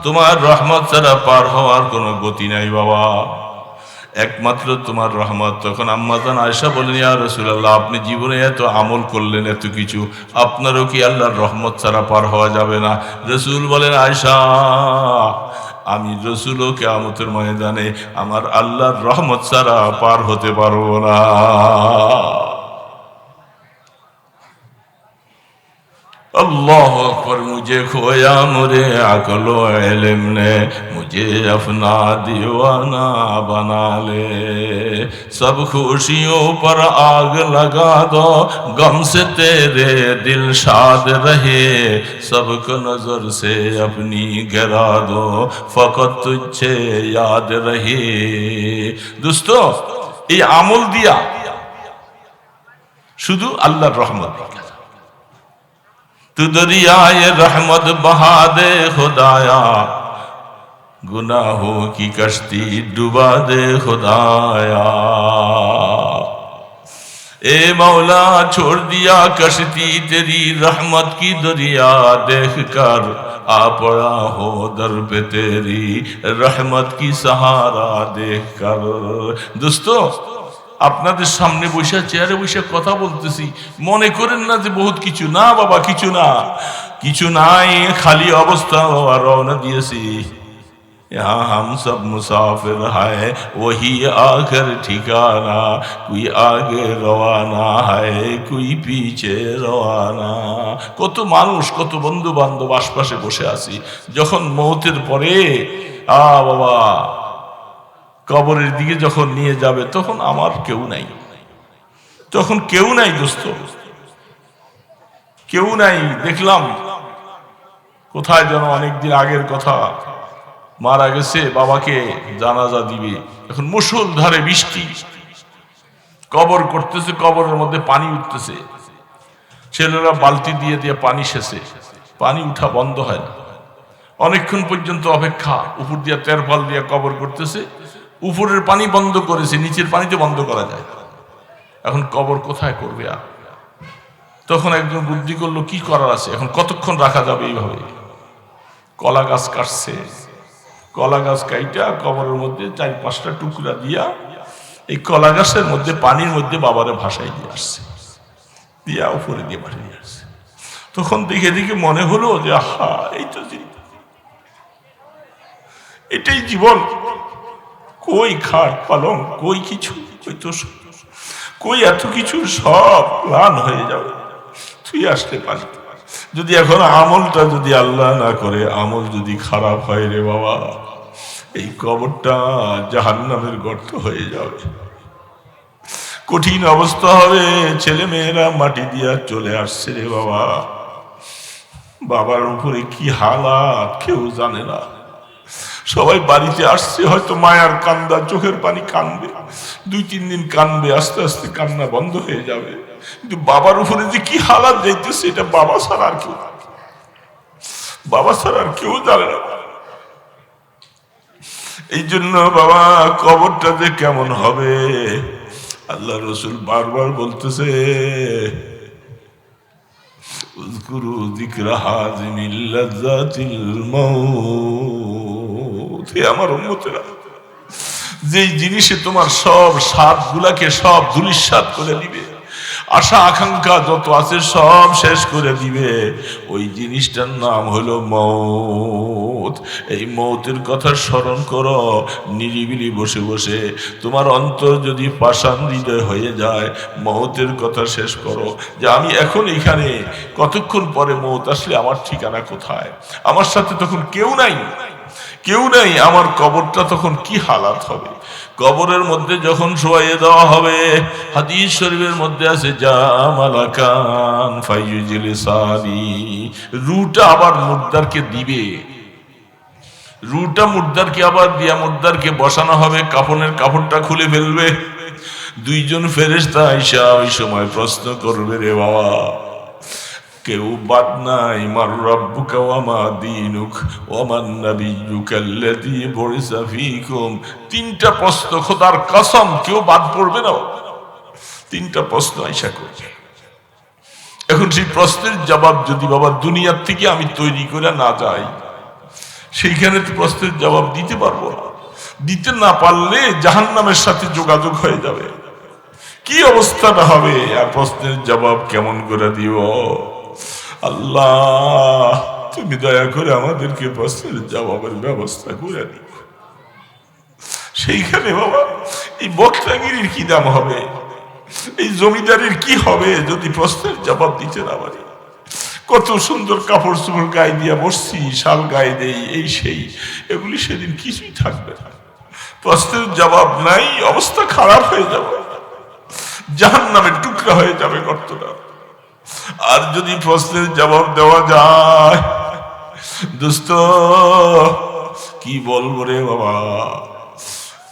তোমার রহমত ছাড়া পার হওয়ার কোনো গতি নাই বাবা, একমাত্র তোমার রহমত। তখন আম্মা জান আয়েশা বলেন, ইয়া রাসূলুল্লাহ, আপনি জীবনে এত আমল করলেন, এত কিছু, আপনারও কি আল্লাহর রহমত ছাড়া পার হওয়া যাবে না? রাসূল বলেন, আয়েশা, আমি রাসূলও কিয়ামতের ময়দানে আমার আল্লাহর রহমত ছাড়া পার হতে পারবো না। अल्लाह अकबर। मुझे खोया मुझे अकलो इल्म ने, मुझे अपना दीवाना बना ले। सब खुशियों पर आग लगा दो, गम से तेरे दिल शाद रहे। सबको नजर से अपनी गिरा दो, फकत तुझे याद रहे। दोस्तों, ये আমল দিয়া শুধু আল্লাহর রহমত। तू दरियाए रहमत बहा दे खुदाया, गुनाहों की कश्ती डुबा दे खुदाया। ए मौला, छोड़ दिया कश्ती तेरी रहमत की दरिया, देख कर आ पड़ा हो दर पे तेरी रहमत की सहारा देख कर। दोस्तों, আপনাদের সামনে বসে চেয়ারে বসে কথা বলতেছি, মনে করেন না যে বহুত কিছু। না বাবা, কিছু না, কিছু নাই, খালি অবস্থা রওনা দিয়েছি। यहाँ हम सब मुसाफिर है, वही आखिर ठिकाना, कोई आगे रवाना है, कोई पीछे रवाना। কত মানুষ, কত বন্ধু বান্ধব আশপাশে বসে আছি। যখন মৌতের পরে বাবা কবরের দিকে যখন নিয়ে যাবে, তখন আমার কেউ নাই, তখন কেউ নাই দোস্ত, কেউ নাই। দেখলাম কোথায় যেন অনেকদিন আগের কথা, মারা গেছে, বাবাকে জানাজা দিবে, এখন মুষলধারে বৃষ্টি, কবর করতেছে, কবরের মধ্যে পানি উঠতেছে, ছেলেরা বালতি দিয়ে দিয়ে পানি সেচে, পানি উঠা বন্ধ হয় না। অনেকক্ষণ পর্যন্ত অপেক্ষা, উপর দিয়ে তেরপাল দিয়ে কবর করতেছে, উপরের পানি বন্ধ করেছে, নিচের পানিতে বন্ধ করা যায়। এখন কবর কোথায় করবে? আর তখন একজন বুদ্ধি করলো, কি করার আছে, এখন কতক্ষণ রাখা যাবে এইভাবে? কলা গাছ কাটছে, কলা গাছ কাইটা কবরের মধ্যে 4-5টা টুকরা দিয়া এই কলা গাছের মধ্যে পানির মধ্যে বাবারে ভাসাই দিয়ে আসছে, দিয়া উপরে দিয়ে বাড়ি দিয়ে আসছে। তখন দেখে দেখে মনে হলো যে আহা, এই তো এটাই জীবন। কই খাট পালং, কই কিছু, কই তো কই এত কিছু, সব প্লান হয়ে যাবে, তুই আসতে পারি। যদি এখন আমলটা যদি আল্লাহ না করে, আমল যদি খারাপ হয় রে বাবা, এই কবরটা জাহান্নামের গর্ত হয়ে যাবে, কঠিন অবস্থা হবে। ছেলে মেয়েরা মাটি দিয়া চলে আসছে রে বাবা, বাবার উপরে কি হালাত কেউ জানে না। সবাই বাড়িতে আসছে, হয়তো মায়ার কান্দা, চোখের পানি কানবে, 2-3 দিন কানবে, আস্তে আস্তে কান্না বন্ধ হয়ে যাবে। কিন্তু বাবার উপরে যে কি হালাত যাইতেছে, এটা বাবা ছাড়া আর কেউ, বাবা ছাড়া আর কেউ জানে না। এই জন্য বাবা, কবরটা যে কেমন হবে, আল্লাহ রসুল বারবার বলতেছে, উযকুরু যিকরা হাযিমিল লাযযাতিল মাউত। হে আমার উম্মতেরা, যে জিনিসে তোমার সব স্বাদ গুলাকে সব ধূলিসাৎ করে দিবে, আশা আকাঙ্ক্ষা যত আছে সব শেষ করে দিবে। ওই জিনিসটার নাম হলো মৌত। এই মৌতের কথা স্মরণ করো নিরিবিলি বসে বসে। তোমার অন্তর যদি পাষাণ হৃদয় হয়ে যায়, মৌতের কথা শেষ করো যে আমি এখন এখানে, কতক্ষণ পরে মৌত আসলে আমার ঠিকানা কোথায়? আমার সাথে তখন কেউ নাই, কেউ নাই। আমার কবরটা তখন কি হালাত হবে? কবরের মধ্যে যখন শোয়াইয়ে দেওয়া হবে, হাদিস শরীফের মধ্যে আছে জামালাকান ফাইয়ুজলিসানি, রূহটা আবার মুর্দারকে দিবে। রূহটা মুর্দারকে আবার দিয়া মুর্দারকে বসানো হবে, কাফনের কাপড়টা খুলে ফেলবে। দুইজন ফেরেশতা আইসা ওই সময় প্রশ্ন করবে, রে বাবা কেউ বাদ নাই, মার রাব্বুকা ওয়া মা দীনুক ওয়া মান নাবিয়্যুকা আল্লাযী বুইসা ফীকুম। তিনটা প্রশ্ন, খোদার কসম কেউ বাদ পড়বে না। তিনটা প্রশ্ন আইসা করবে। এখন সেই প্রশ্নের জবাব যদি বাবা দুনিয়ার থেকে আমি তৈরি করে না যাই, সেইখানে তো প্রশ্নের জবাব দিতে পারবো না। দিতে না পারলে জাহান্নামের সাথে যোগাযোগ হয়ে যাবে। কি অবস্থাটা হবে আর প্রশ্নের জবাব কেমন করে দিব? আল্লাহ তুমি দয়া করে আমাদেরকে প্রশ্নের জবাবের ব্যবস্থা করে দিও। সেইখানে বাবা এই বক্তাগিরির কি দাম হবে, এই জমিদারের কি হবে যদি প্রশ্নের জবাব দিতে না পারি? কত সুন্দর কাপড় চোপড় গায়ে দিয়া বসছি, শাল গায়ে দেই, এই সেই, এগুলি সেদিন কিছুই থাকবে না। প্রশ্নের জবাব নাই, অবস্থা খারাপ হয়ে যাবে, জাহান্নামের টুকরা হয়ে যাবে গর্তটা। আর যদি প্রশ্নের জবাব দেওয়া যায়, দোস্ত কি বলবো রে বাবা।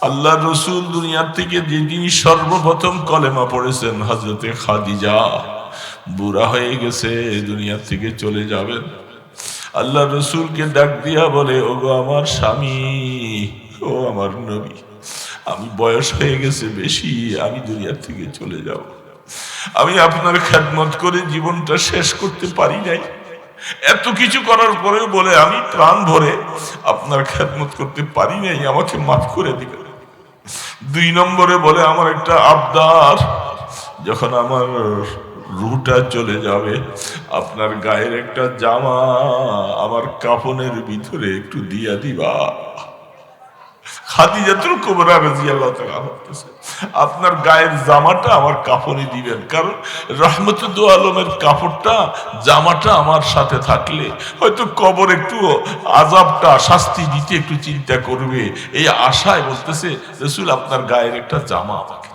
আল্লাহ রসুল দুনিয়ার থেকে যেদিন সর্বপ্রথম কলেমা পড়েছেন, হযরতে খাদিজা বুড়া হয়ে গেছে, দুনিয়ার থেকে চলে যাবেন। আল্লাহ রসুলকে ডাক দিয়া বলে, ওগো আমার স্বামী, ও আমার নবী, আমি বয়স হয়ে গেছে বেশি, আমি দুনিয়ার থেকে চলে যাব। আমি আপনার খেদমত করে জীবনটা শেষ করতে পারি নাই। এত কিছু করার পরেও বলে আমি প্রাণ ভরে আপনার খেদমত করতে পারি নাই, আমাকে মাফ করে দিবেন। 2 নম্বরে বলে আমার একটা আবদার, যখন আমার রুহটা চলে যাবে, আপনার গায়ের একটা জামা আমার কাফনের ভিতরে একটু দিয়া দিবা। খাদিজাতুল কুবরা রাদিয়াল্লাহু তাআলা বলতেছে, আপনার গায়ের জামাটা আমার কাফনে দিবেন, কারণ রহমতুল আলমের কাপড়টা জামাটা আমার সাথে থাকলে হয়তো কবর একটু আযাবটা শাস্তি দিতে একটু চিন্তা করবে, এই আশায় বলতেছে রাসূল আপনার গায়ের একটা জামা আমাকে।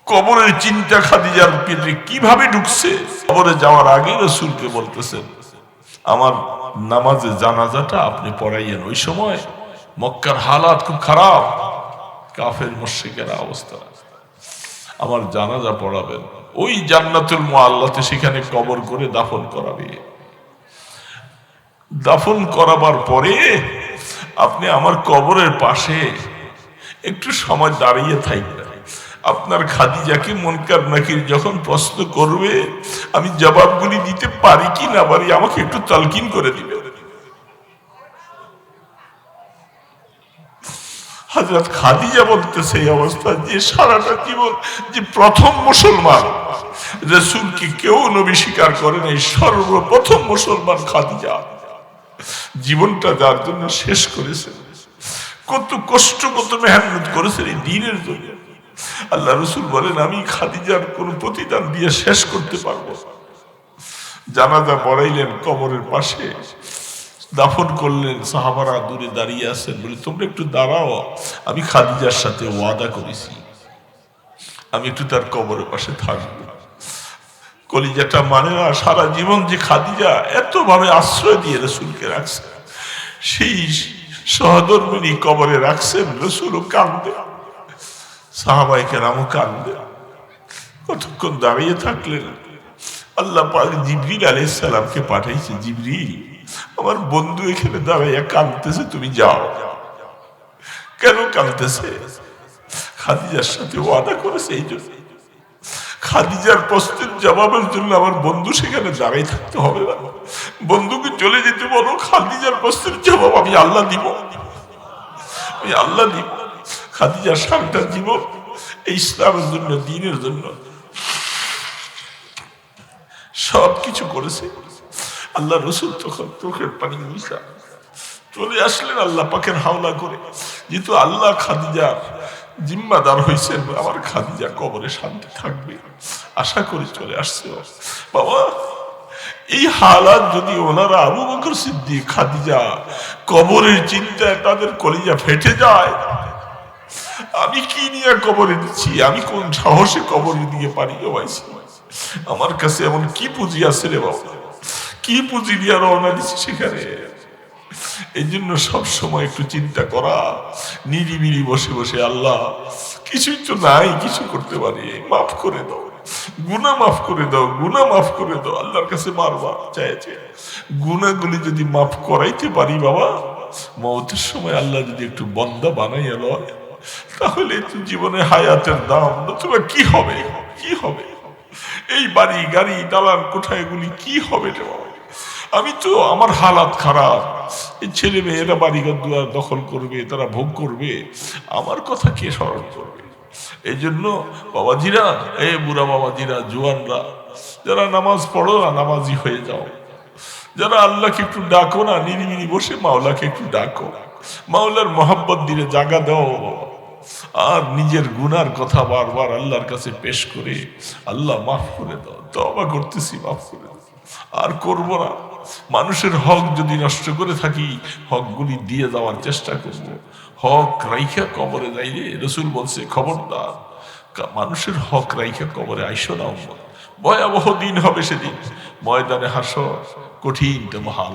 কবরের চিন্তা খাদিজার পেটে কিভাবে ঢুকছে। কবরে যাওয়ার আগে রাসূলকে বলতেছেন আমার নামাজে জানাজাটা আপনি পড়াইয়েন। ওই সময় মক্কার হালাত খুব খারাপ, কাফের মুশরিকের অবস্থা, আমার জানাজা পড়াবেন। ওই জান্নাতুল মুআল্লাতে সেখানে কবর করে দাফন করাবে। দাফন করাবার পরে আপনি আমার কবরের পাশে একটু সময় দাঁড়িয়ে থাকবেন। আপনার খাদিজাকে মুনকার নাকির যখন প্রশ্ন করবে, আমি জবাবগুলি দিতে পারি কি না পারি আমাকে একটু তালকিন করে দিবে। হযরত খাদিজা বলতেছে এই অবস্থা যে সারাটা জীবন যে প্রথম মুসলমান, রাসূলকে কেউ নবী স্বীকার করে নাই, সর্বপ্রথম মুসলমান খাদিজা, জীবনটা যার জন্য শেষ করেছে, কত কষ্ট কত মেহনত করেছে এই দ্বীনের জন্য। আল্লাহ রসুল বলেন আমি খাদিজার কোন প্রতিদান দিয়ে শেষ করতে পারবো। জানাজা পড়াইলেন, কবরের পাশে দাফন করলেন, সাহাবারা দূরে দাঁড়িয়ে আছেন, বলে তোমরা একটু দাঁড়াও, আমি খাদিজার সাথে ওয়াদা করেছি আমি একটু তার কবরের পাশে থাকবো। কলিজাটা মানে না, সারা জীবন যে খাদিজা এত ভাবে আশ্রয় দিয়ে রসুলকে রাখছে, সেই সহধর্মিনী কবরে রাখছেন, রসুলও কাঁদবে, সাহাবায়ে কেরামও কাঁদবে। কতক্ষণ দাঁড়িয়ে থাকলেন, আল্লাহ পাক জিবরিল আলাইহিস সালামকে পাঠাইছে, জিবরিল আমার বন্ধু এখানে দাঁড়াইয়া কাঁদতেছে, তুমি যাও। কেন কাঁদতেছে? খাদিজার সাথে ওয়াদা করেছে এই জন্য। খাদিজার প্রশ্নের জবাবের জন্য আমার বন্ধু সেখানে দাঁড়াই থাকতে হবে না, বন্ধুকে চলে যেতে বলো, খাদিজার প্রশ্নের জবাব আমি আল্লাহ দিব, আমি আল্লাহ দিব। খাদিজার সারাটা জীবন এই ইসলামের জন্য, দ্বীনের জন্য সব কিছু করেছে। আল্লাহ রসুল তখন চোখের পানি মুছা চলে আসলেন আল্লাহ পাকের হাওলা করে, যেহেতু আল্লাহ খাদিজার জিম্মাদার হয়েছেন, আমার খাদিজা কবরে শান্তি থাকবে আশা করে চলে আসছে। বাবা, এই হালাত যদি ওনারা আবু বকর সিদ্দিক, খাদিজা কবরের চিন্তায় তাদের কলিজা ফেটে যায়, আমি কি নিয়ে কবরে দিচ্ছি, আমি কোন সাহসে কবরে দিয়ে পারি পাইছি, আমার কাছে এমন কি পুঁজি আছে রে বাবা, কি পুঁজি নিয়ে রওনা দিচ্ছি সেখানে। এই জন্য সবসময় একটু চিন্তা করা, নিরিবিলি বসে বসে আল্লাহ কিছুই তো নাই, কিছু করতে পারি, মাফ করে দাও, গুনাহ মাফ করে দাও, গুনাহ মাফ করে দাও। আল্লাহর কাছে বারবার চাইছে, গুনাহগুলি যদি মাফ করাইতে পারি বাবা, মওতের সময় আল্লাহ যদি একটু বন্দা বানাইয়া লয়, তাহলে তো জীবনে হায়াতের দাম, নতুবা কি হবে, কি হবে? এই বাড়ি গাড়ি দালান কোঠায় এগুলি কি হবে রে বাবা? আমি তো, আমার হালাত খারাপ, এই ছেলে মেয়েরা বাড়িঘর দুয়ার দখল করবে, তারা ভোগ করবে, আমার কথা কে স্মরণ করবে? এই জন্য বাবাজিরা, এ বুড়া বাবাজিরা, জোয়ানরা, যারা নামাজ পড়ো না, নামাজি হয়ে যাও। যারা আল্লাহকে একটু ডাকো না, নিরিবিলি বসে মাওলাকে একটু ডাকো, মাওলার মোহাব্বত দিলে জাগা দাও। আর নিজের গুনার কথা বারবার আল্লাহর কাছে পেশ করে আল্লাহ মাফ করে দাও, তওবা করতেছি, মাফ করে দাও, আর করবো না। মানুষের হক যদি নষ্ট করে থাকি, হকগুলি দিয়ে যাওয়ার চেষ্টা করব। হক রাইখা কবরে যাইলে রসুল বলছে, খবরদার মানুষের হক রাইখা কবরে আইসো না। ভয়াবহ দিন হবে সেদিন, ময়দানে হাসর, কঠিন মহাল।